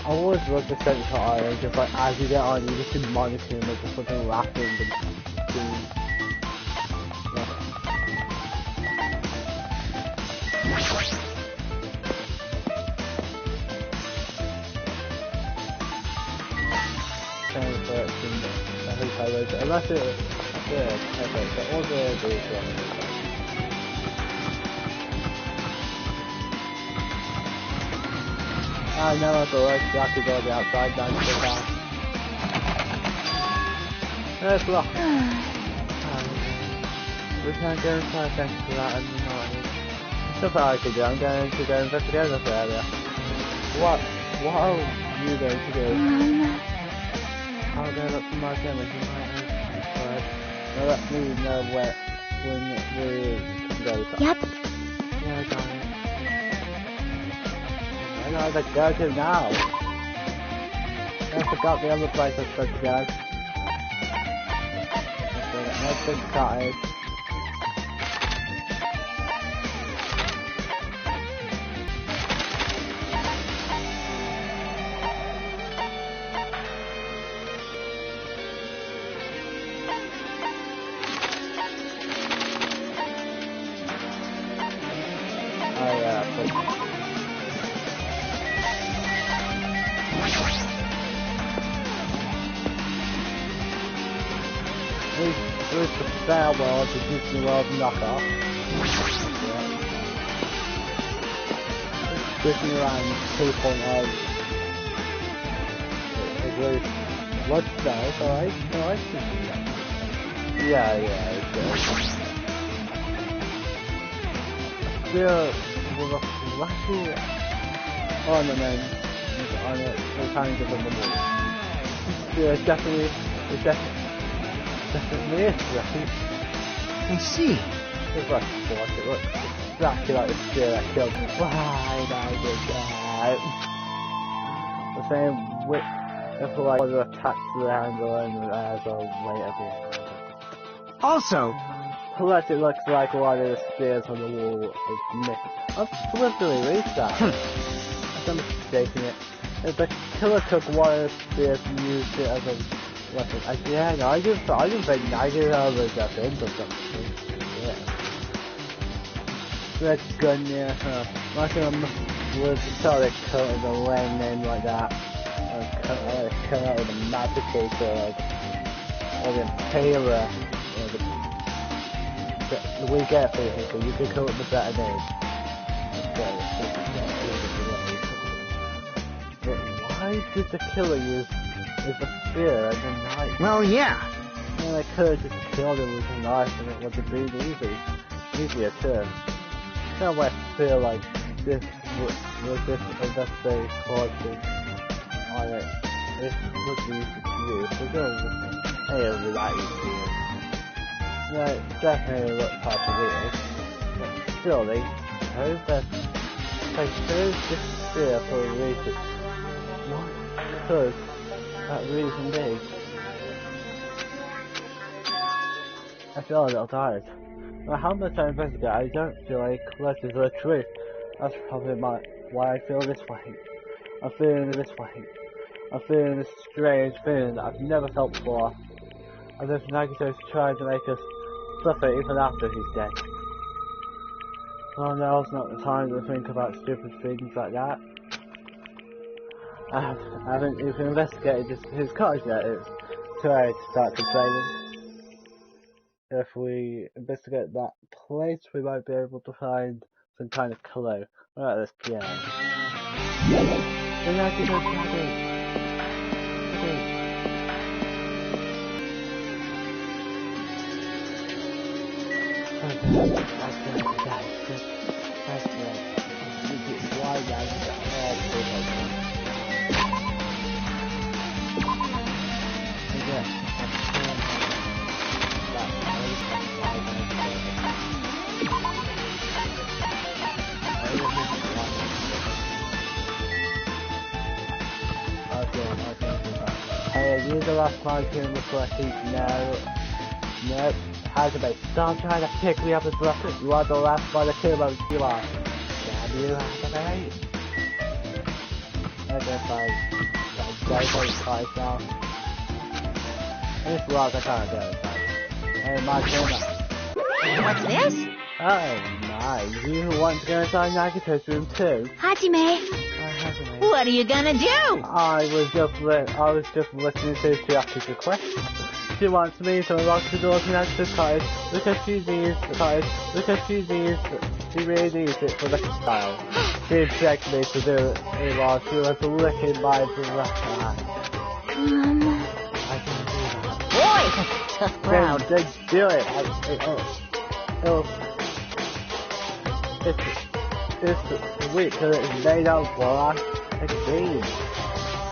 I always love the central area, just like as you get on, you just can monitor him as just something laughing and doing. Unless it was good. Okay, so all the these ones. I never thought exactly go the outside down to the car. There's lock. We can't go inside thanks to that in the morning. It's not that I could do, I'm going to go investigate this area. What are you going to do? I'll go look for my camera, you might have right. Now let me know when we can go to. Yep. Yeah, I got it. I know where to go to now. I forgot the other place I was supposed to go. Let's just cottage. Where's the Star Wars, the Disney World knockoff? Yeah. Disneyland 2.0. What's that? Alright? Yeah, it's good. Still, with a flashy ornament on it, it's kind of in the mood. Yeah, definitely is, right? I see. It's like, watch it, look. Exactly like the spear that killed me. Why did I do that? The same whip, if like one attached to the handle and as a weight at the end. Also, Plus it looks like one of the spears on the wall is missing. I've literally reached that. I'm mistaking it. If the killer took one of the spears and used it as a weapon. Again, I didn't think negative was just into something. Yeah. Red gun, yeah. I think I would tell they cut with a lame name like that. Cut out with a masticator, or the impaler, or the we get for you, so you can cut with a better name. But why did the killer use the spear and the knife? well, yeah. And I could have just killed him with a knife and it would have been easier too. Now I feel like this was this investigating quality on it. It would be easy to use, but then it would be that easy to use. Yeah, it definitely looks hard to read. But surely, who's this spear for a reason? What could that reason be? I feel a little tired. But how much I investigate, I don't feel like this is the truth. That's probably why I feel this way. I'm feeling this way. I'm feeling this strange feeling that I've never felt before. As if Nagito's trying to make us suffer even after he's dead. Well, now's not the time to think about stupid things like that. I haven't even investigated his cottage yet. It's too early to start complaining. If we investigate that place, we might be able to find some kind of clue. What about this piano? The Nagito's cabin! Hey, you're the last one to request it. No. Nope. How's about stop trying to pick me up as well. You are the last one to kill us. You are. Damn you, Hathaway. Okay, fine. Go for the fight now. This vlog, I can't go inside. Hey, my turn up. What's this? Oh my, you want to go inside Nagito's room too? Hajime. Hajime. What are you gonna do? I was just listening to Chiaki's request. She wants me to unlock the door to Nagito's cottage because she needs the cottage, because she really needs it for the style. She begged me to do it while she was licking my black eye. I can do that. Boy, tough crowd. Then do it. It's sweet because it's made of glass and green.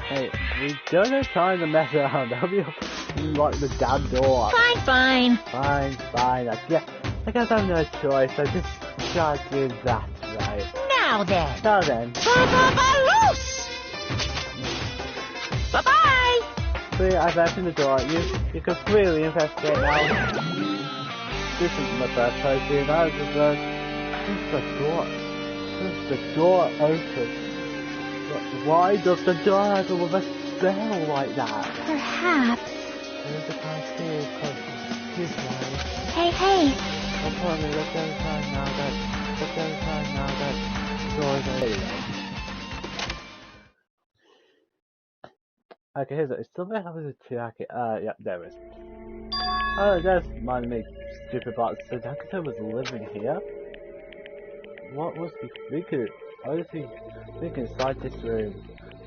Hey, we don't have time to mess around. I'll be lock the damn door. Fine. Fine. I guess I have no choice. I just gotta do that, right? Now then. Loose! Bye-bye! See, I've opened the door. You can freely investigate now. This isn't my first time seeing that. Does the door open? Why does the door open with a spell like that? Perhaps. There's a kind of feel close. This way. Hey. I'll probably look outside now that doors are open. Okay, here's it. It's still there having a Chiaki. Yep, there it is. Oh, that's my stupid box. So Dakota was living here? What was he thinking? What was he thinking inside this room?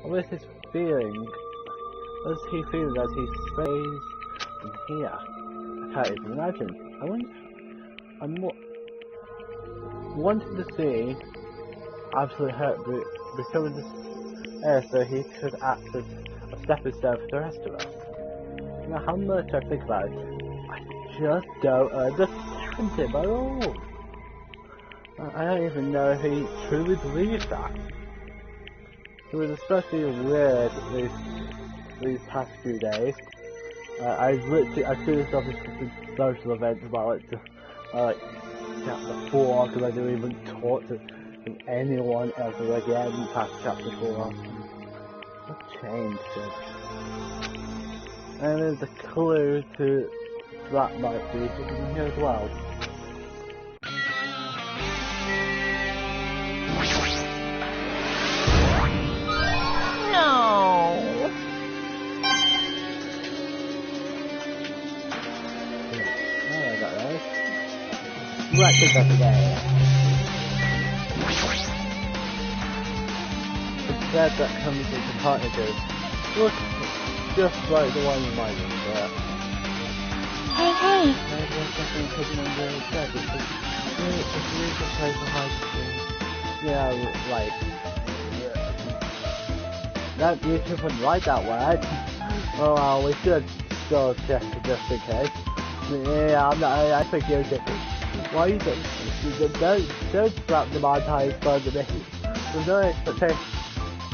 What was his feeling? What was he feeling as he stays in here? I can't even imagine. I'm wanting to see absolute hurt becoming this air so he could act as a stepping stone for the rest of us. Now, how much I think about it, I just don't understand him at all. I don't even know if he truly believes that. It was especially weird these past few days. I threw this off as just a social event about chapter 4 because I didn't even talk to anyone ever again past chapter 4. What changed it? And there's a clue to that might be in here as well. No. Right up there. The bed that comes with the cottages looks just like the one you might have. Hey. Maybe there's something hidden under the bed. It's a really place to hide things. Yeah, like. No, you shouldn't write that word. Oh well, we should still check it just in case. Yeah, I think you should. Why you don't slap the montage phone to me. There's no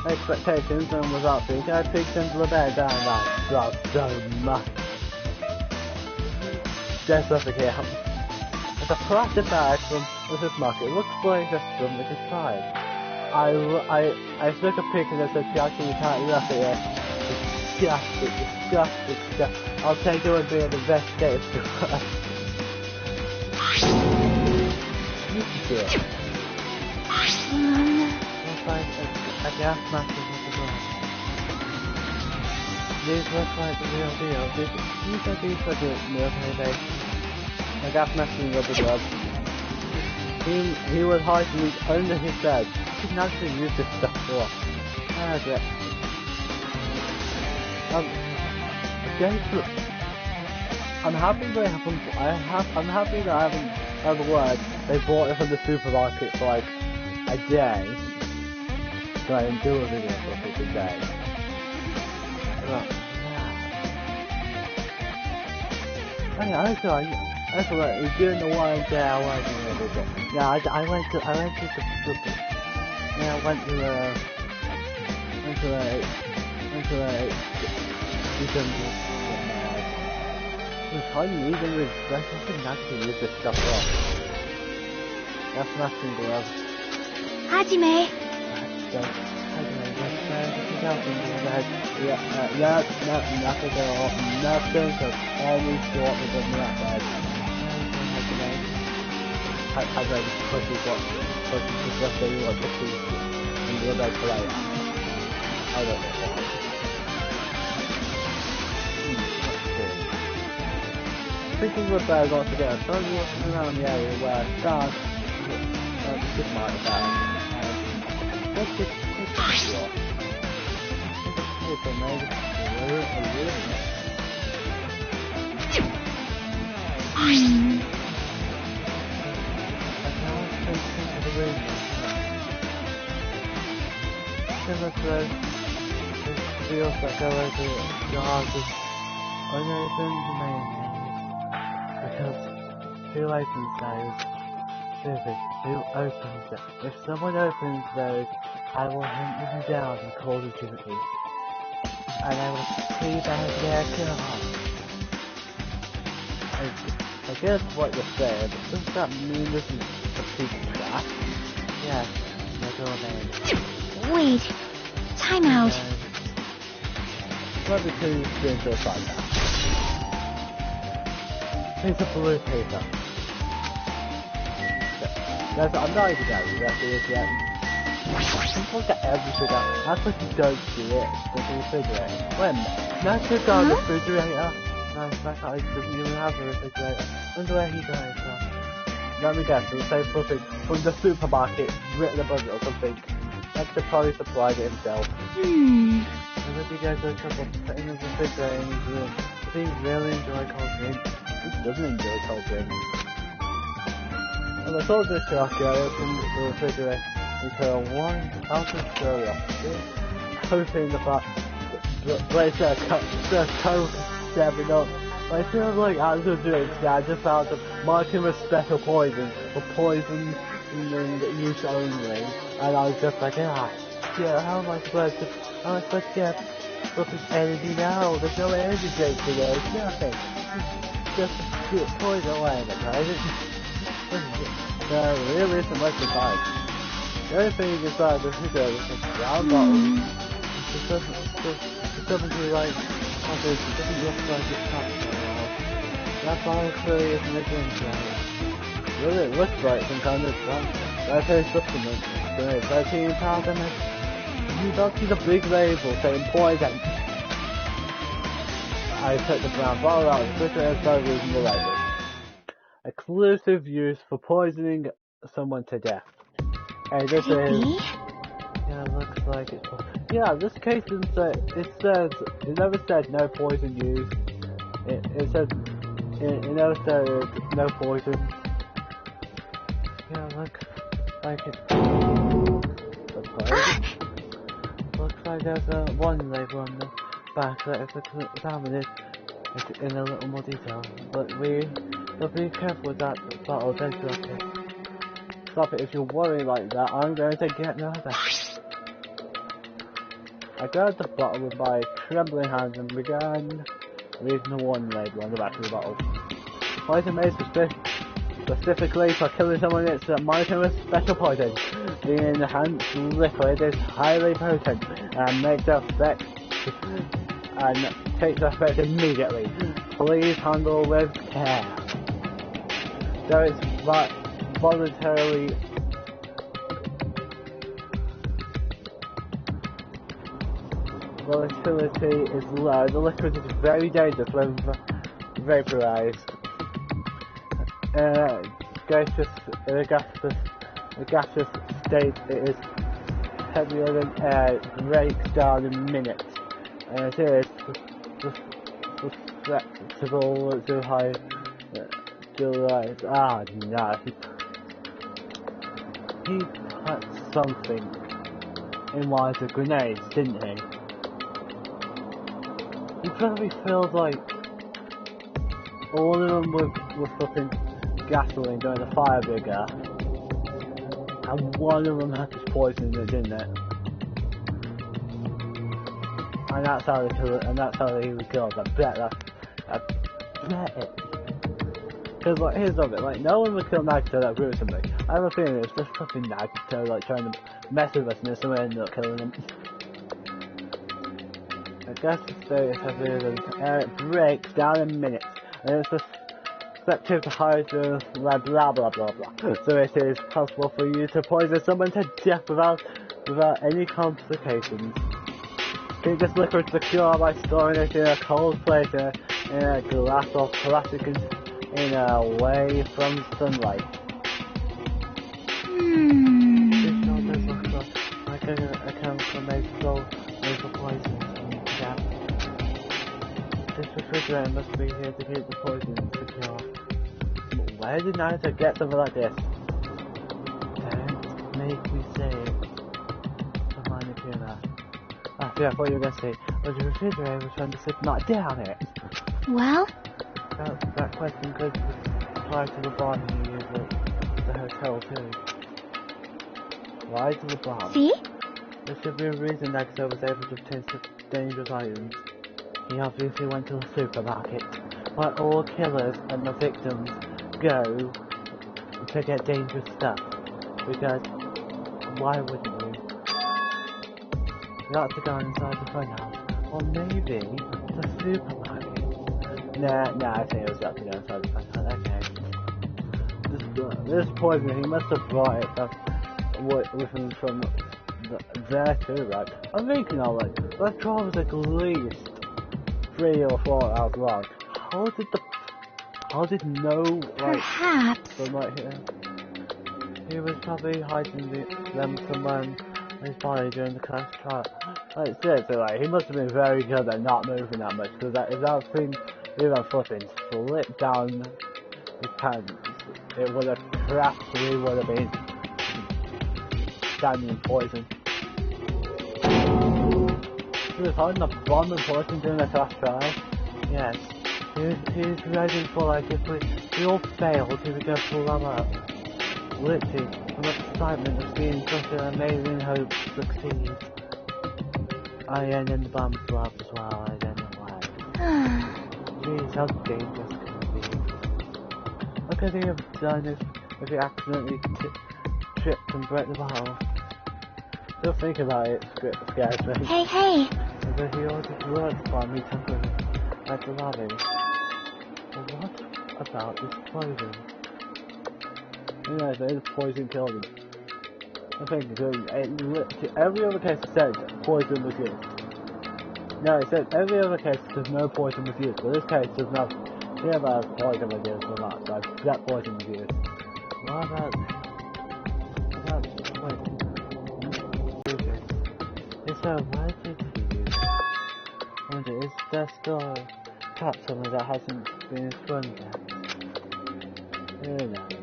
expectations and without thinking, I peeked into the bed down that dropped so much. There's nothing here. It's a plastic bag from Mrs. Market. It looks like just from Mrs. Pride. I took a pic and I said, Chiaki, you can't look at it. Disgusting. I'll take it with me and investigate it. I gas mask is at the glass. These look like the real deal. These are the military base. A gas mask and rubber gloves. He was hiding these under his bed. He can actually use this stuff for. Okay. I'm happy that I haven't In other words, they bought it from the supermarket for like a day. So I didn't do a video for like a day. Well, yeah. I feel like during the one day I wasn't really good. Yeah, I went to the super. Yeah, I went to it's hard to even with that's not to use this stuff up. That's nothing to have. Hajime. Nothing of any sort of the net bed. I read pushes the stuff that you want to see in the other player. I don't know why. Thinking about it altogether, so I was walking around the area where stars just might have what's this paper? Paper made a little feels like I was a dog with unopened mail. Because who opens those? Vivid, who opens them? If someone opens those, I will hunt them down and call the duty. And I will see that their God. I guess what you're saying, but does that mean this is a piece of crap? Yes, my domain. Wait. Time out. Let me tell you things so far now. Piece of blue paper. I'm not even going to do this yet. Look at everything else. That's what you don't see it. The refrigerator. Wait a minute. That's just our refrigerator. No, that's not, it doesn't even have a refrigerator. Wonder where he got it from. Let me guess, it'll say something from the supermarket written above it or something. Like the probably supplied it himself. And if you guys look up and put in the refrigerator in his room, does he really enjoy cold drink? He doesn't enjoy cold drink. And I told this shocker, I opened the refrigerator into a 1 ounce of curiosity, hoping the fact that it's a Coke 7-Up. I feel like after drinks, I just found the marking with special poison for poison use only, and I was just like, ah, shit, how am I supposed to get fucking energy now? There's no energy drink today, it's nothing. Just shit, poison away, right? There really isn't much to find. The only thing you can find is a brown bottle. It doesn't really like, it doesn't look like it's tough. That's honestly isn't a drink, right? Really, it looks like some kind of dietary supplement. So £13 a minute. You don't see the big label saying poison. I took the brown bottle out of the refrigerator and started reading the label. Exclusive use for poisoning someone to death. Hey, this is... Yeah, it looks like it. Yeah, this case it never said no poison used. It said... It never said no poison. Yeah, looks like it. Looks like there's a warning label on the back that if it's examined it's in a little more detail. But be careful with that bottle, don't drop it. Stop it if you're worried like that, I'm going to get another. I grabbed the bottle with my trembling hands and began reading the warning label on the back of the bottle. Poison made specifically for killing someone, it's a molecule with special poison. The enhanced liquid is highly potent and takes effect immediately. Please handle with care. So it's voluntarily volatility is low. The liquid is very dangerous when vaporized. The gaseous state it is heavier than air. It breaks down in minutes, and it is susceptible to still right. Ah, no. He put something in one of the grenades, didn't he? He probably filled like all of them with fucking gasoline during the fire bigger, and one of them had this poison in it, didn't it? And that's how they kill it, and that's how he was killed. I bet it. Because like, here's of it, like, no one would kill Nagito that gruesomely. I have a feeling it's just fucking Nagito, like, trying to mess with us, and then someone ended up killing him. I guess the status has been, it breaks down in minutes, and it's just step 2 to hide the blah blah blah blah blah. So it is possible for you to poison someone to death without any complications. You just liquid the cure by storing it in a cold place in a glass or plastic away from sunlight. This sure does look like a chemical made for poison. Yeah. This refrigerator must be here to keep the poison secure. Where did Naruto get something like this? Don't make me say it. Hermione Tuna. I thought you were going to say, but the refrigerator was trying to slip not down it. Well? That question could apply to the bomb you used at the hotel too. Why to the bomb? See? There should be a reason Nagito was able to obtain such dangerous items. He obviously went to the supermarket, where all killers and the victims go to get dangerous stuff. Because, why wouldn't you? Not to go inside the funhouse, or maybe the supermarket. Nah, I think it was up to go inside the funhouse. Okay. This poison, he must have brought it with him from there too, right? I'm thinking of it, that draw was at least 3 or 4 hours long. How did no, like, Perhaps. from right here? He was probably hiding them somewhere in his body during the class trial. Like, seriously, like, he must have been very good at not moving that much, because if that thing, even flipping, slipped down his pants, it would have practically would have been standing poison. He was hiding a bomb and poison during the class trial. Yes. He's ready for, like, if we all failed, he would go pull them up. Literally, from excitement of seeing such an amazing hope succeed. And then the bomb's lab as well, I don't know why. Jeez, how dangerous can it be? What could he have done if he accidentally tripped and broke the bottle? Just think about it, scares me. Hey! But he ordered blood for me temporarily at the lobby. But what about this poison? You know, the poison killed him. I think every other case it said poison was used. No, it said every other case there's no poison was used, but this case there's no. See about poison was used or not, so that poison was used. What about wait. So why did he use it? I wonder, is there still a trap somewhere that hasn't been sprung yet? Who knows?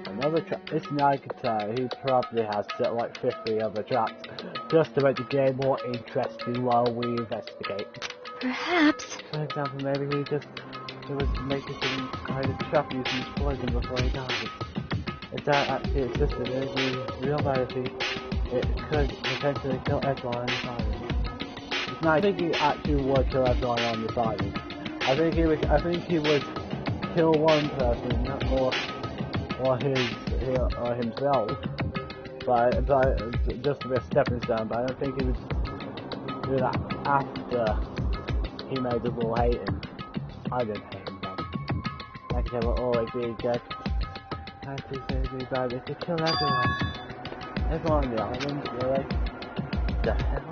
Another trap. This Nagito, he probably has set like 50 other traps just to make the game more interesting while we investigate. Perhaps. For example, maybe he was making some kind of trap using his poison before he died. If that actually existed, then we realize it could potentially kill everyone on this island. No, I think he actually would kill everyone on this island. I think he would kill one person or himself, but just to be a stepping stone. But I don't think he would do that after he made us all hate him. I didn't hate him then. Like he will always be good. Actually, be bad. They could kill everyone. Everyone on the island, really? The hell?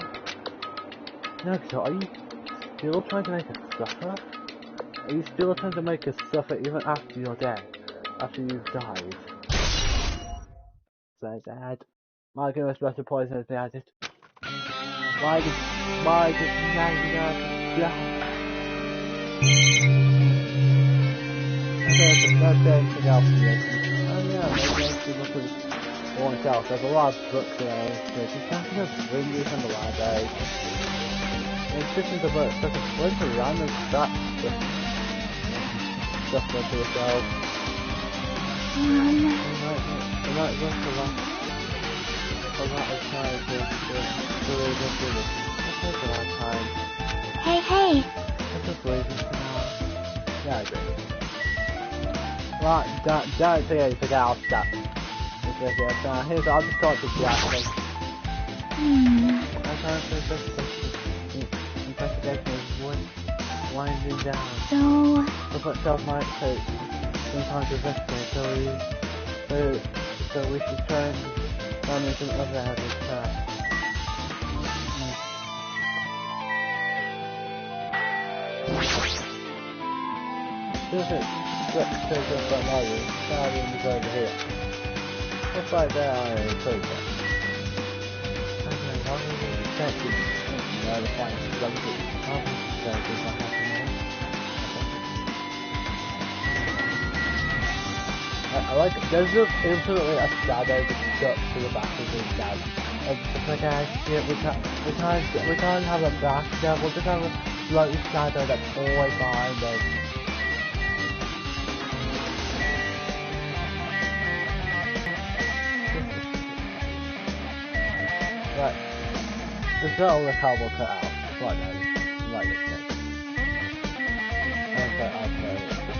No, so are you still trying to make us suffer? Are you still trying to make us suffer even after you're dead? After you've died? So sad. My goodness, better poison has been added. Why did Nagito die? let's say anything else in this. And yeah, maybe I should look at one else. There's a lot of books there. There's something that's windy from the library. It's just in the book, so it's a bunch of random stuff into the shelf. It might look a lot of time to really go through this. It takes a lot of time. Hey. I'm just waiting for now. Yeah, I agree. Right, don't say anything else, that. Here's, I'll just talk to Jack. I can't say this investigation is winding down. So... The footsteps might take some time to investigate, so we should try and find some other areas first. This is just like my room. Our room is over here. Just right there, I told you. Okay, what are we expecting? The fight is lumpy. I like it. There's just infinitely a shadow that's stuck to the back of his dad. It's like we can't have a back there, we'll just have a slightly shadow that's always behind us. Right. There's not all the cardboard cut out. Right now. Like this thing. Okay,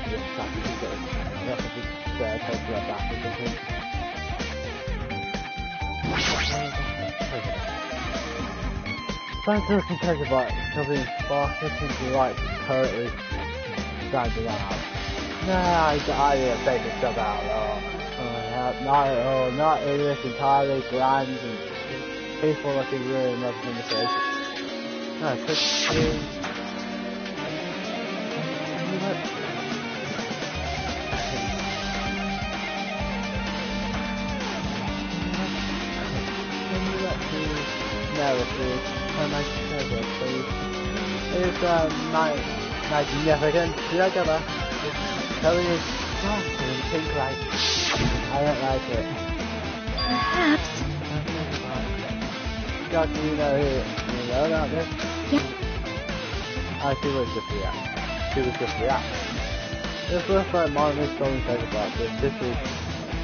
this traffic is good. You have to be there, take that back or something. Trying to look in treasure box, covering sparkling lights totally standing out. Nah, I didn't take this stuff out. Not in this entirely grand and peaceful looking room of the face. No, it's just narrative and I treasure, please. It's magnificent together. It's totally sparkling in pink light. I don't like it. Perhaps. God, do you know about this? Yeah. She was just reacting. This looks like Martin stolen treasure box. This is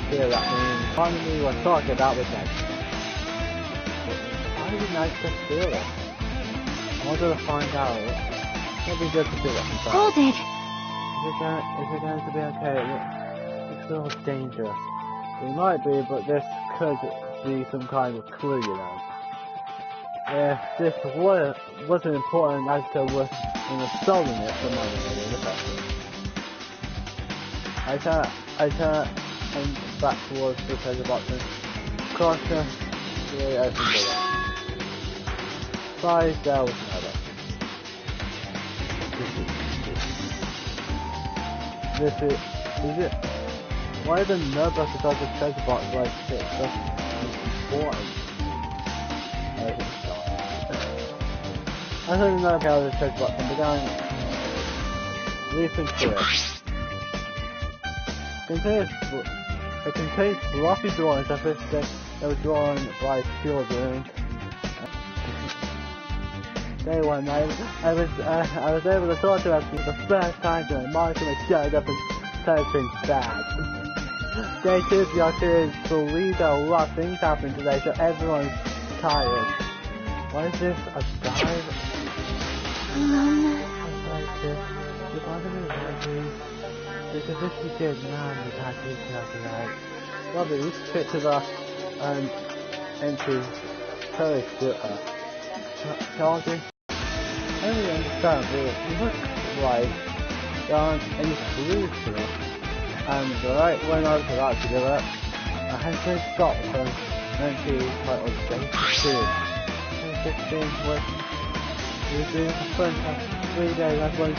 here that means Martin was talking about with them. Why did Nice just steal it? I wanted to find out. It'd be good to do it sometime. Hold it. Is it going to be okay? It's a little dangerous. It might be, but this could be some kind of clue, you know. If this wasn't important as to was stolen it from one of the person. I turn and back towards the treasure box and cautiously open the door. Bye, there was another. This is it? Why the nerve of the treasure box like this? That's important. I don't know how this treasure box and began leaping through it. It contains floppy drawings as if they were drawn by children. Day one night, I was able to talk to them for the first time and Martin showed up and started things bad. Day 2, the authors believe that a lot of things happened today, so everyone's tired. Why is this a dive? There's a 50-year man with tattoos tonight. Lovely, we should fit to the entry totally suit her. Charging? I don't really understand, but it looks like there aren't any clues to it. And right when I was about to give up, I had to stop from entry titled Day 2. 16 was we were doing the first 3 days, that's when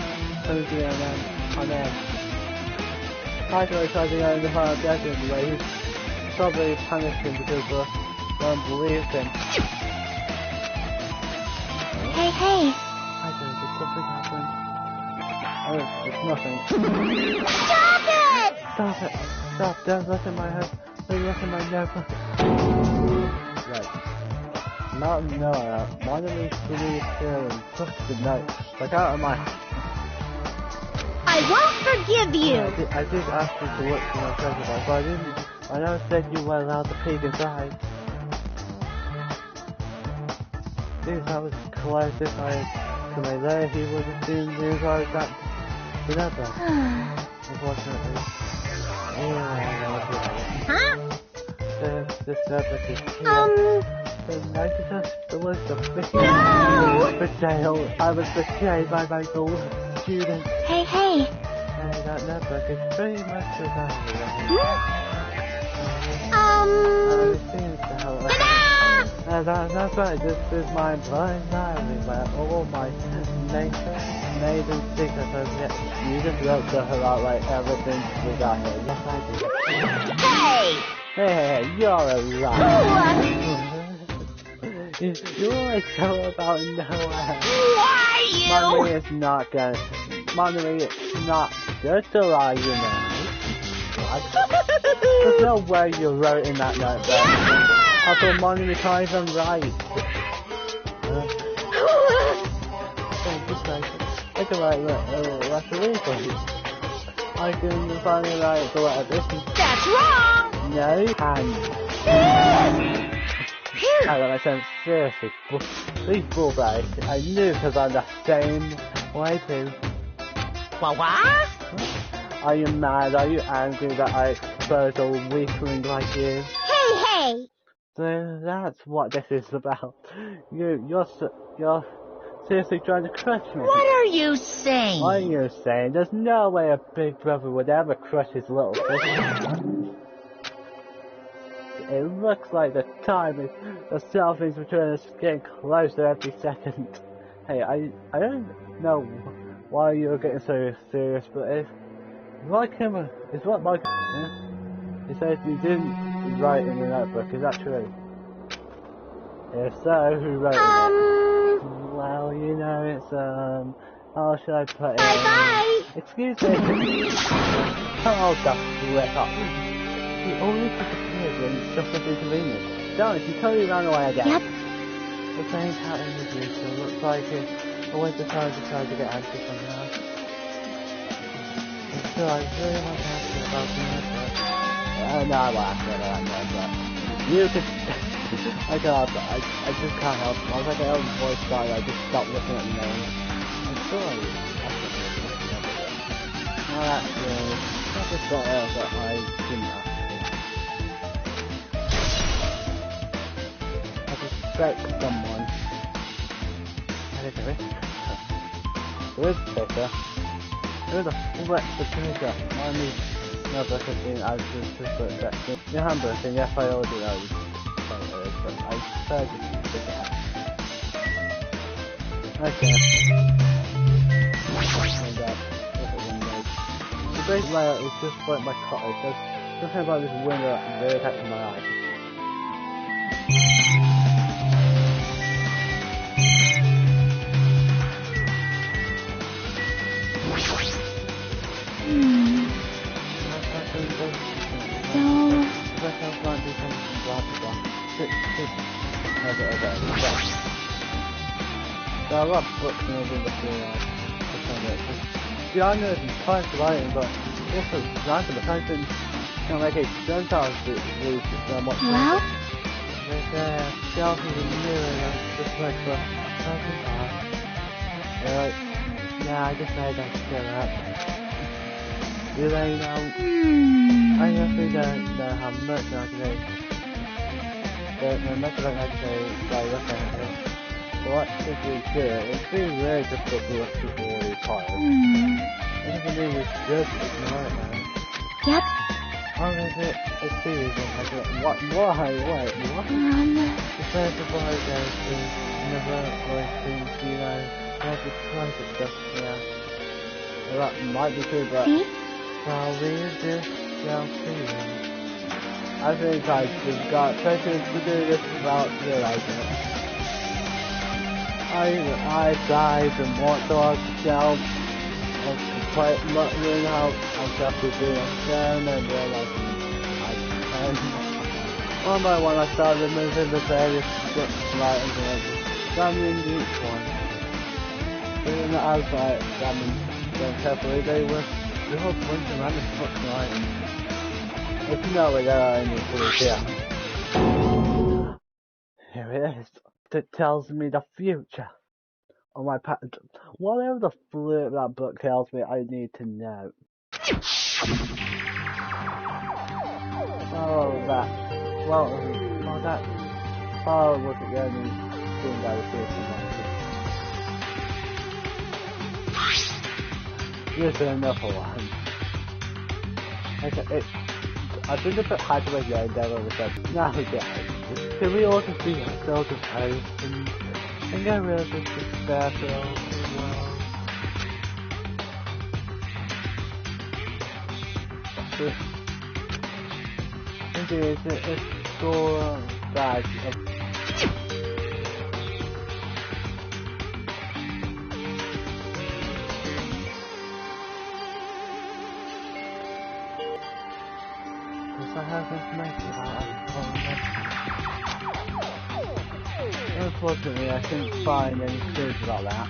17 and then Tiger tried to go in the hard desert way. He's probably panicking because no one believes him. Hey. I think something happened. Oh, it's nothing. Stop it! Stop it. Stop. Don't look at my head. Don't look at my notebook. Right. No, one of these three here and took the note. Like out of my... I won't forgive you! I did ask you to look for my treasure box, but I didn't. I never said you were allowed to peek inside. Since I was close if I to my lair, he would have seen the inside that the notebook. Unfortunately. Huh? This notebook is here. The nicest the list of betrayal. I was betrayed by my old student. Hey. And that notebook is pretty much the value. That's right, this is my blind diary where all my maiden secrets are yet. You just wrote to her out like everything we got here. Yes, I did. Hey, you're a liar. You always tell about nowhere. Why you? Mommy is not good. Mommy is not good to lie, you know. What? There's no way you wrote in that notebook. I thought Mommy can't even write. I can write what's the reason? I can finally write the letter this. That's wrong! No, and... I got my sense, seriously, these bullbags, I knew because I'm the same way too. What? Are you mad? Are you angry that I exposed a weakling like you? Hey! So that's what this is about. You're seriously trying to crush me. What are you saying? What are you saying? There's no way a big brother would ever crush his little sister. It looks like the time is the selfie's between us getting closer every second. Hey, I don't know why you're getting so serious, but it's like him. It's what like. He says you didn't write in the notebook. Is that true? If so, who wrote it? Well, you know, it's how should I put it? Bye! Excuse me. Oh, the flip up. He only disappeared when stuff was inconvenient. Don't, he totally ran away again. Yep. The same pattern as usual. Looks like it always decided to try to get answers somehow. And still, I really want to ask you about the notebook. No, I won't ask you about that notebook. You could... I just can't help. I was like, I have a voice started, I just stopped looking at the name. I'm sorry. Well, actually, that's just what else that I didn't ask. I suspect someone. There is paper. There's a flex of paper. I need another 15 out of this section. Your handbook, and yes, I already know. But I prefer to pick it up. Okay. And the base layout is just like my cottage. There's something about this window that really catches my eye. There are a lot of books in the industry, yeah, I know it's fine for writing, but also random, but I think, like a Gentiles do so much. Well? There's a shelf in the mirror, just like for something else. Yeah, I decided I'd fill up. Do they know? I actually don't know how much I can do. Don't know much about how to do by looking at it. So what if we do it? It's really very difficult to look before we pile. Everything is good, right now. Yep. Or is it a series of like what? Why? Wait, what? The first of all goes to never always seems to, you know, have this kind of stuff, yeah. Well, that might be true, but well, we just shall see. I think I've got patience to do this without realizing it. I died and walked towards the shelf of quite learn how I have to do it again and realizing I can. One by one I started removing the various strips, items and examining each one. Even as I examined them carefully, they were still pointing around the structural items. If you know where they are in the clues here. Here it is. It tells me the future. On my patent. Whatever the flip that book tells me, I need to know. Oh, that. Well, that. Oh, was it the only thing I was seeing? Here's another one. Okay, I think if it had to be the endeavor was said, now guys, can we all just be ourselves as hosts and get rid of this despair feel as well? Indeed, it's so bad. I have information about it. Unfortunately, I couldn't find any clues about that.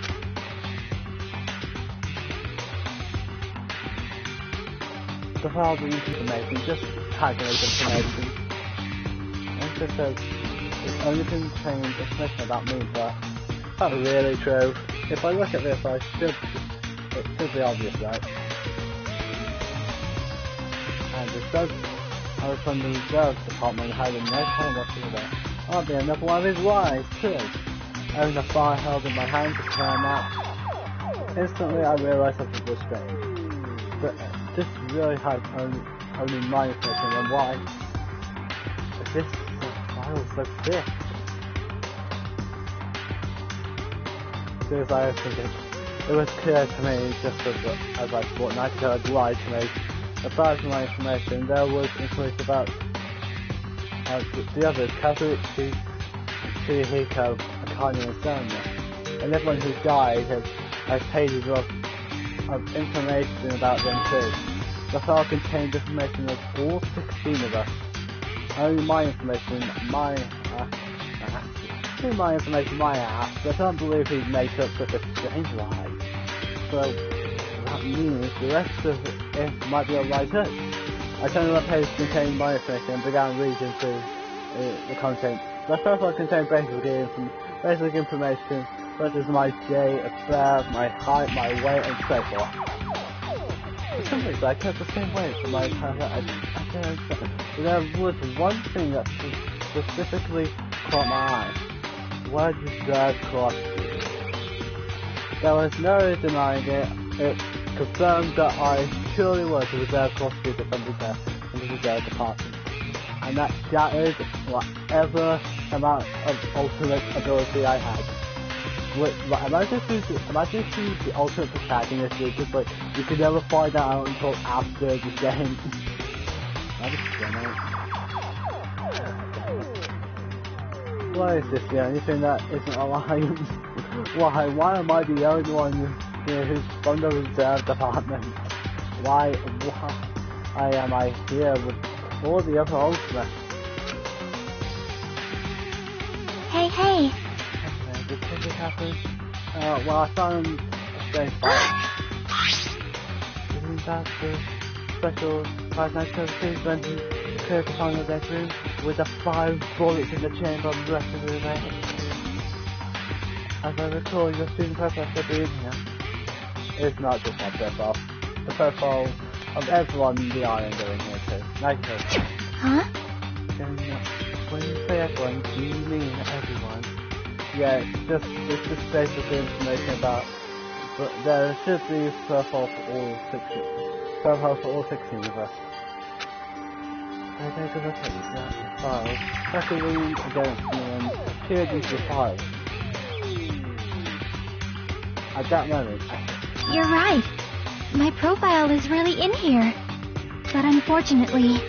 The file didn't information, just calculate information. It just says it only contains information about me, but that's really true. If I look at this, it should be obvious, right? And it says I was from the reserve department having no time whatsoever. I'll be another one of his wives, too. Having the file held in my hand to turn out. Instantly I realised something was strange. But this really had only my information and why. But this file was so thick. As soon as I opened it, it was clear to me, just as I thought, Nightingale had lied to me. Aside from my information, there was information about the others, Kazuichi, Chihiko, Akane and Soma. And everyone who died has pages of information about them too. The file contained information of all 16 of us. Only my information, my ass, but I don't believe he'd make up such a strange lie. So, that means the rest of it might be a lie too. I turned to the page containing my information and began reading through the content. The first one contained basic information such as my date of birth, my height, my weight, and so forth. For some reason I kept the same weight for my entire life. I don't understand. But there was one thing that specifically caught my eye. Word reserve clause. There was no denying it. It confirmed that I truly was a reserve prosecutor from the reserve department, and that shattered whatever amount of ultimate ability I had. Imagine if the ultimate protagonist is just like, you could never find that out until after the game. That is funny. Why is this the only thing that isn't alive? Why am I the only one who's from the reserve department? Why am I here with all the other ultimates? Hey, hey! Okay, did something happen? Well, I found a strange fight. Isn't that the special 5-night services when he cleared upon the bedroom with the 5 bullets in the chamber and the rest of the remains? As I recall, your student profile should be in here. It's not just my profile. The profile of everyone in the island are in here too. Nice to Huh? When you say everyone, do you mean everyone? Yeah, it's just basic information about, but there should be a profile for all 16 of us. I take a look at the files. Press the read against me and peered into the file. At that moment, You're right. My profile is really in here. But unfortunately,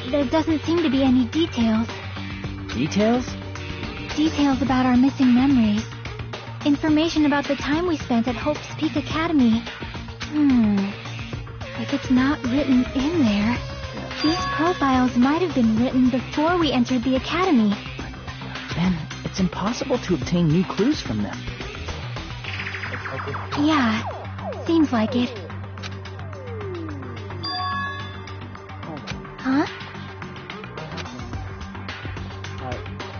there doesn't seem to be any details. Details? Details about our missing memories. Information about the time we spent at Hope's Peak Academy. If it's not written in there, these profiles might have been written before we entered the academy. And it's impossible to obtain new clues from them. Yeah, seems like it. Huh?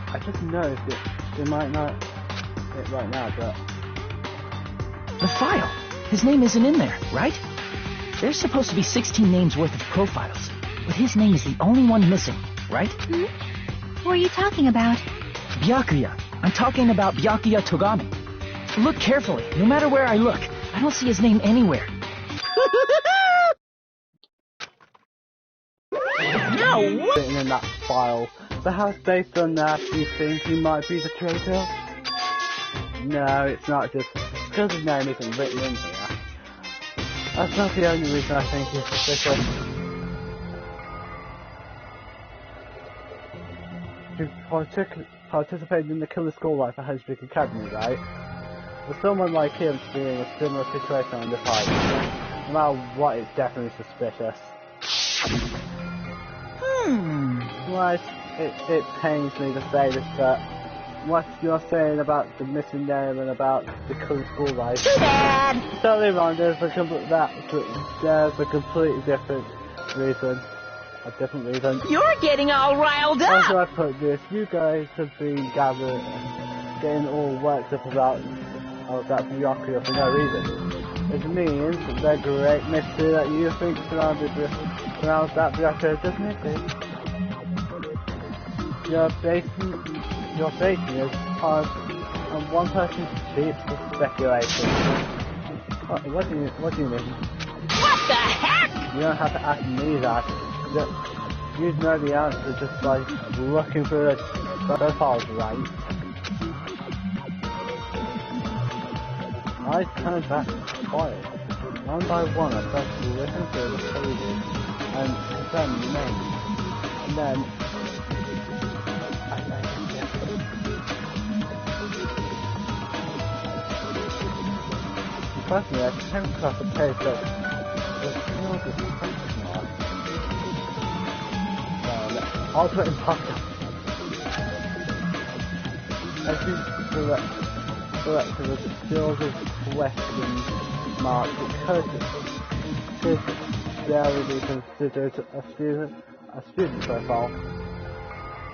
I just noticed it. It might not it right now, but The file. His name isn't in there, right? There's supposed to be 16 names worth of profiles, but his name is the only one missing, right? What are you talking about? Byakuya. I'm talking about Byakuya Togami. Look carefully. No matter where I look, I don't see his name anywhere. No way! written in that file. Perhaps based on that, you think he might be the traitor? No, it's not just because his name isn't written in here. That's not the only reason I think he's suspicious. He participated in the killer school life at Hedgewick Academy, right? For someone like him to be in a similar situation on this island, no matter what, it's definitely suspicious. Right, it pains me to say this, but what you're saying about the missing name and about the killer school life, Too bad! totally wrong. There's a completely different reason. A different reason. You're getting all riled How up! do I put this? You guys have been getting all worked up about that Byakuya for no reason. It means the great mystery that you think surrounds that Byakuya doesn't exist. You're basing it on one person's cheap speculation. What do you mean? What the heck? You don't have to ask me that. You know the answer just by looking through the profiles, right? I turned back quiet. One by one, I started to listen through the pages and confirm the names. And then personally, I came across a page that was filled with question marks. Ultimate imposter. Every selector was filled with question marks because there would be considered a student profile.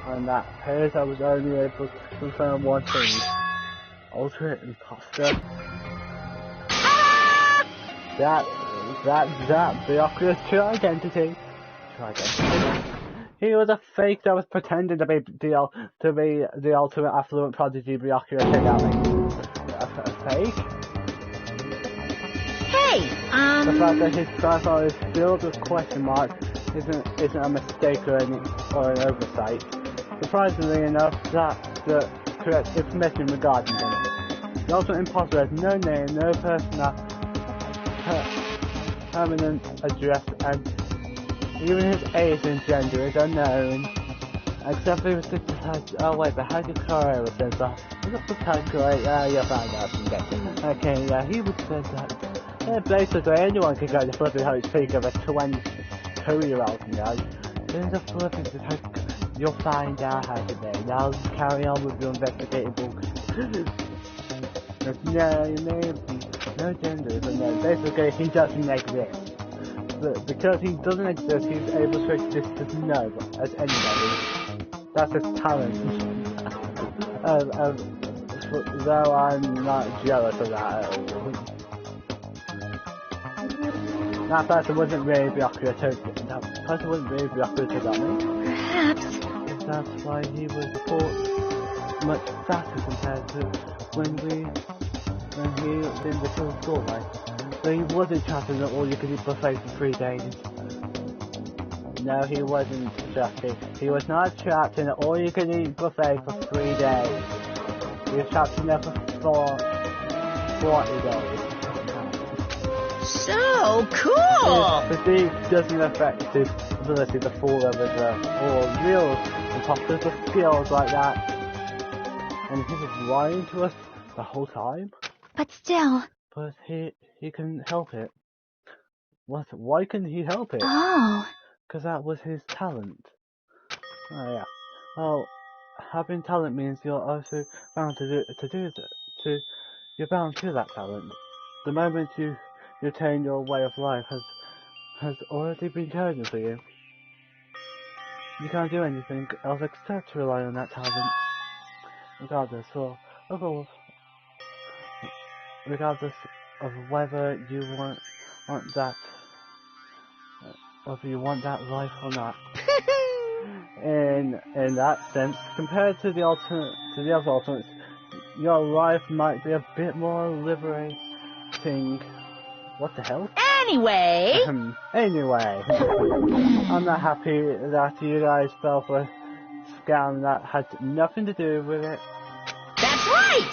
On that page, I was only able to confirm one thing: ultimate imposter. That Byakuya's true identity. He was a fake that was pretending to be the ultimate affluent prodigy Byakuya Togami. A fake? Hey, The fact that his profile is filled with question marks isn't a mistake or an oversight. Surprisingly enough, that's the correct information regarding him. The ultimate imposter has no name, no permanent address, and even his age and gender is unknown. Except for his oh wait, but how did Koro was sent off? Look for Koro, you'll find out from getting. Okay, yeah, he was sent off. Yeah, basically anyone can go to flipping home speak of a 22-year-old, you know. There's a flipping you'll find out how to be. Now carry on with your investigating books. There's no name, no gender, and no. Basically he doesn't exist. But because he doesn't exist, he's able to exist as anybody. That's his talent. Though I'm not jealous of that at all. That person wasn't really Byakuya Togami. Perhaps. That's why he was much faster compared to when he was in the kill school life. So he wasn't trapped in an all-you-can-eat buffet for 3 days. No, he wasn't, Justin. He was not trapped in an all-you-can-eat buffet for 3 days. He was trapped in there for 40 days. so cool! His physique doesn't affect his ability to fall over or real imposters with skills like that. And he was lying to us the whole time. But still, But he couldn't help it. What? Why couldn't he help it? Oh. Because that was his talent. Oh yeah. Well, having talent means you're also bound to do that. You're bound to that talent. The moment you attain your way of life has already been chosen for you. You can't do anything else except to rely on that talent, regardless of whether you want that, whether you want that life or not. In that sense, compared to the other alternates, your life might be a bit more liberating. What the hell? Anyway, Anyway, I'm not happy that you guys fell for a scam that had nothing to do with it. that's right!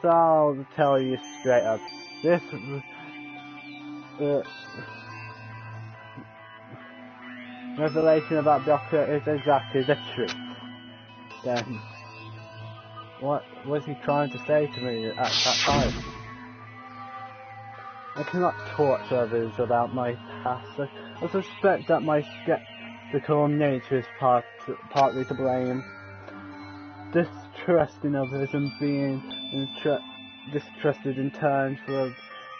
So I'll tell you straight up, this revelation about Doctor is exactly the truth. Then, what was he trying to say to me at that time? I cannot talk to others about my past. I suspect that my skeptical nature is partly to blame. Distrusting others and being distrusted in turn for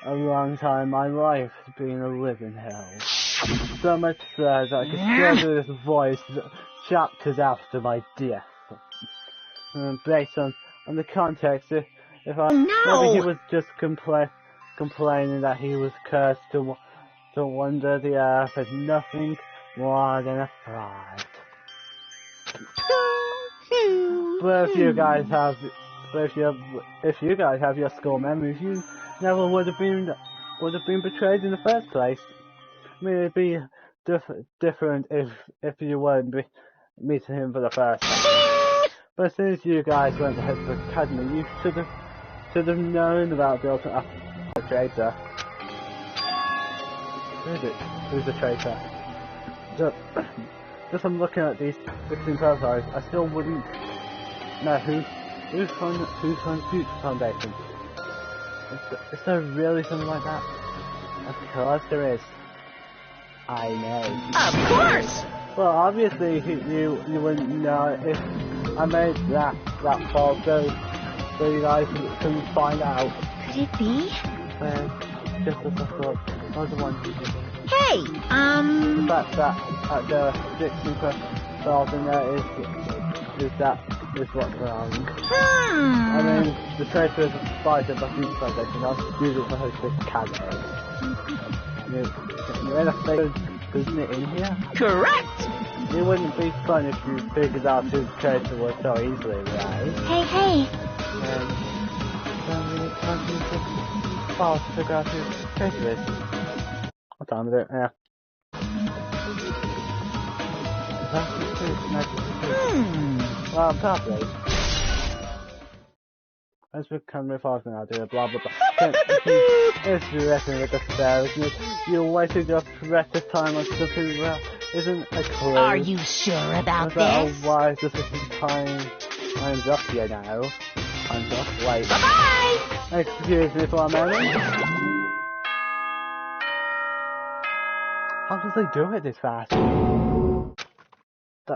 a long time, my life has been a living hell. So much so that I can still hear this voice chapters after my death. Based on the context, if maybe he was just complaining that he was cursed to wander the earth as nothing more than a fraud. But if you guys have your school memories, you never would have been betrayed in the first place. I mean, it'd be different if you weren't meeting him for the first time. But since you guys went to the academy, you should have known about the ultimate traitor. Who is it? Who's the traitor? Just from looking at these 16 profiles, I still wouldn't know who's on Future Foundation. Is there really something like that? Of course there is. I know. Of course! Well, obviously you wouldn't know if I made that fault so you guys can find out. Could it be? Just as I thought, I was the one. Hey, The fact that the 16 profiles in there is what's wrong. I mean, the traitor is a spider, but Future Foundation I'll use it for hosting academy. You're in a fake, isn't it in here? correct! It wouldn't be fun if you figured out who the traitor was so easily, right? Hey. Then we just file to figure out who the traitor is. What time is it? Yeah. Well, probably. As we can move on now, do blah blah blah. It's wrestling with the stairs. You're wasting your precious time on something that isn't a clue. Are you sure about this? Why is this time's up here now? Time's up. Wait. Bye-bye! Excuse me for a moment. How does they do it this fast?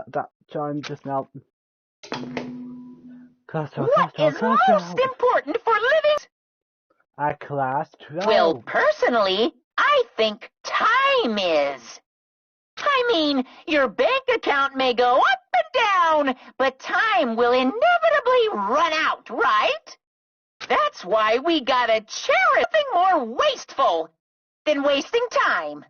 That chime just now. What is most important for living? A class 12. Well, personally, I think time is. I mean, your bank account may go up and down, but time will inevitably run out, right? That's why we gotta cherish nothing more wasteful than wasting time.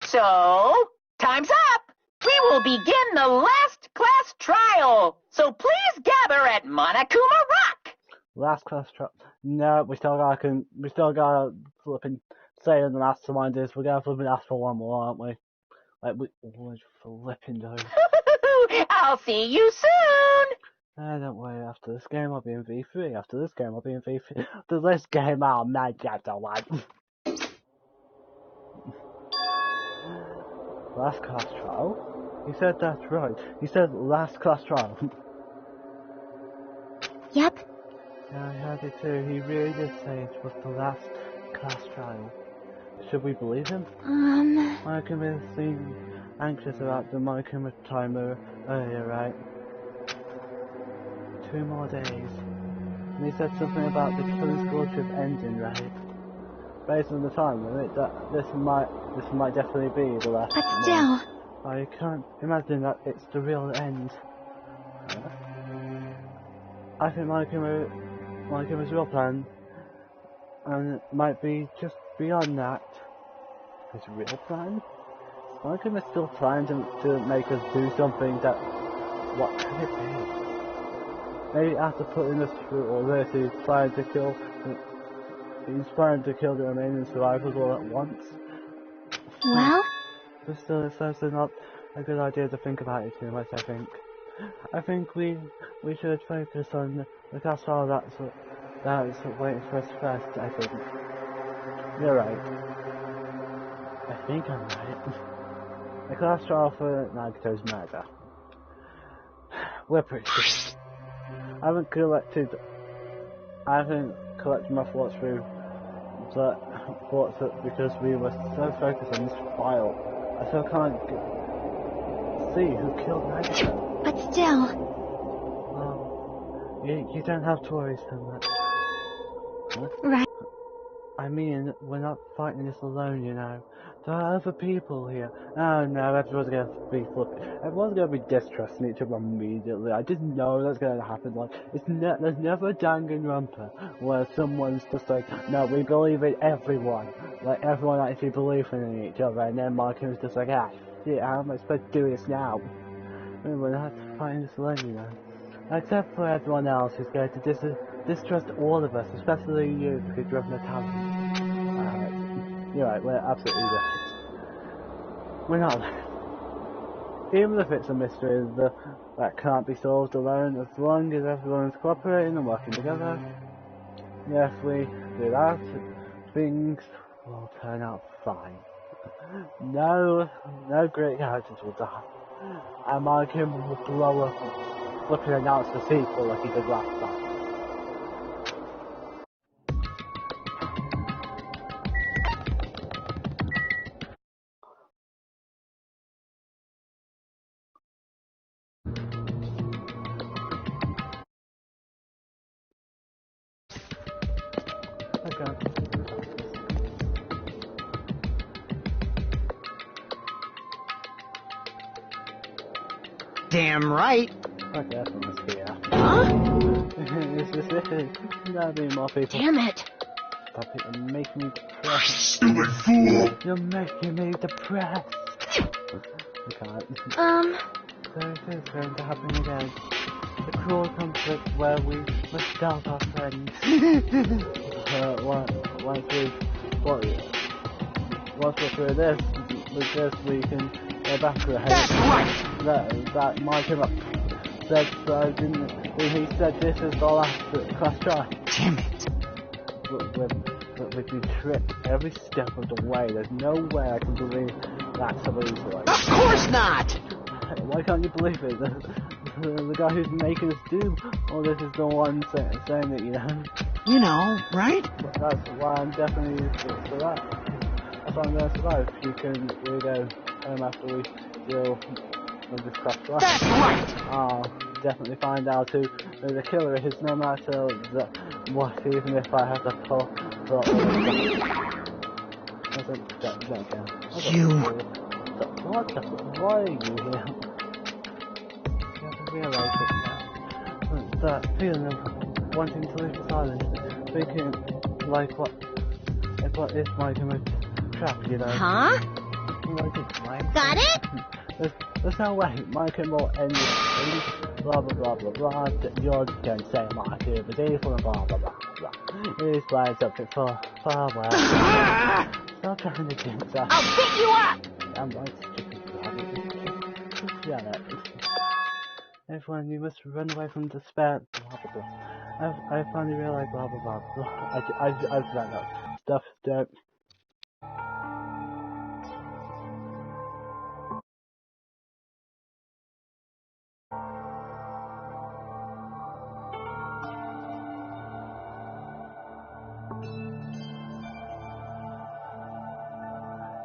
So, time's up. We will begin the last class trial. So please gather at Monokuma Rock. Last class trial. No, we still gotta flipping say in the mastermind is we're gonna flipping ask for one more, aren't we? Like we're flipping though. I'll see you soon. Don't worry, after this game I'll be in V3. After this game I'll be in V3. After this game I'll make it the one. Last class trial? He said that's right. He said last class trial. Yep. Yeah, I heard it too. He really did say it was the last class trial. Should we believe him? Makima seemed anxious about the Makima timer earlier, right? 2 more days. And he said something about the killing school trip ending, right? Based on the time limit, this might definitely be the last But one. still... I can't imagine that it's the real end. I think Makima's real plan, and might be just beyond that. His real plan? Makima's still trying to make us do something that... What could it be? Maybe after putting us through all this, he's trying to kill the remaining survivors all at once. Well? But still, it's certainly not a good idea to think about it too much, I think. I think we should focus on the castle that's waiting for us first, I think. You're right. I think I'm right. The class trial for Nagato's murder. We're pretty sure. I haven't collected my thoughts through because we were so focused on this file. I still can't see who killed Nagito. But still... Well, you don't have to worry so much. Huh? Right. I mean, we're not fighting this alone, you know. There are other people here. Oh no, everyone's gonna be distrusting each other immediately. I didn't know that's gonna happen. Like, there's never a Danganronpa where someone's just like, no, we believe in everyone. Like, everyone actually believing in each other, and then Mark was just like, ah, shit, how am I supposed to do this now? And we're not fighting this alone, you know. Except for everyone else who's going to distrust all of us, especially you, because you have no talent. You're right, we're absolutely right. We're not. Even if it's a mystery that can't be solved alone, as long as everyone's cooperating and working together, if we do that, things will turn out fine. No great characters will die. And Markin will blow up, look and announce the sequel like he did last time. Okay. Damn right. Okay, that's what must be out. Huh? This is it. There'll be more people. Damn it. Stop it and make me depressed. Stupid fool. You're making me depressed. I can't. So it is going to happen again. The cruel conflict where we must doubt our friends. Once we're through this, with this we can go back to it. That's right. That Mike said so, didn't he? He said this is the last class try. Damn it. But we've been tricked every step of the way. There's no way I can believe that so easily. Of course not. Why can't you believe it? The guy who's making us do all this is the one saying it, you know? You know, right? But that's why I'm definitely for that. That's why I'm going to survive. We go home after we deal with this crap. That's right. I'll definitely find out who the killer is, no matter what, even if I have to pull all this stuff. You. Why are you here? You haven't realised it now. That feeling of wanting to leave the island, thinking like what is my trap, you know? Huh? Like it's mine. Got it? There's no way Mike will end this, blah blah blah blah blah. You're going to say Mike was evil and blah blah blah blah. He's playing something for well. Stop trying to jinx us. I'll pick you up! I'm right, stupid. Just shut up. Everyone, you must run away from despair. Blah blah blah. I finally realized blah blah blah blah. I've found out stuff. Don't.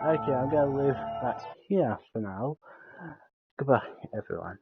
Okay, I'm gonna leave that here for now. Goodbye, everyone.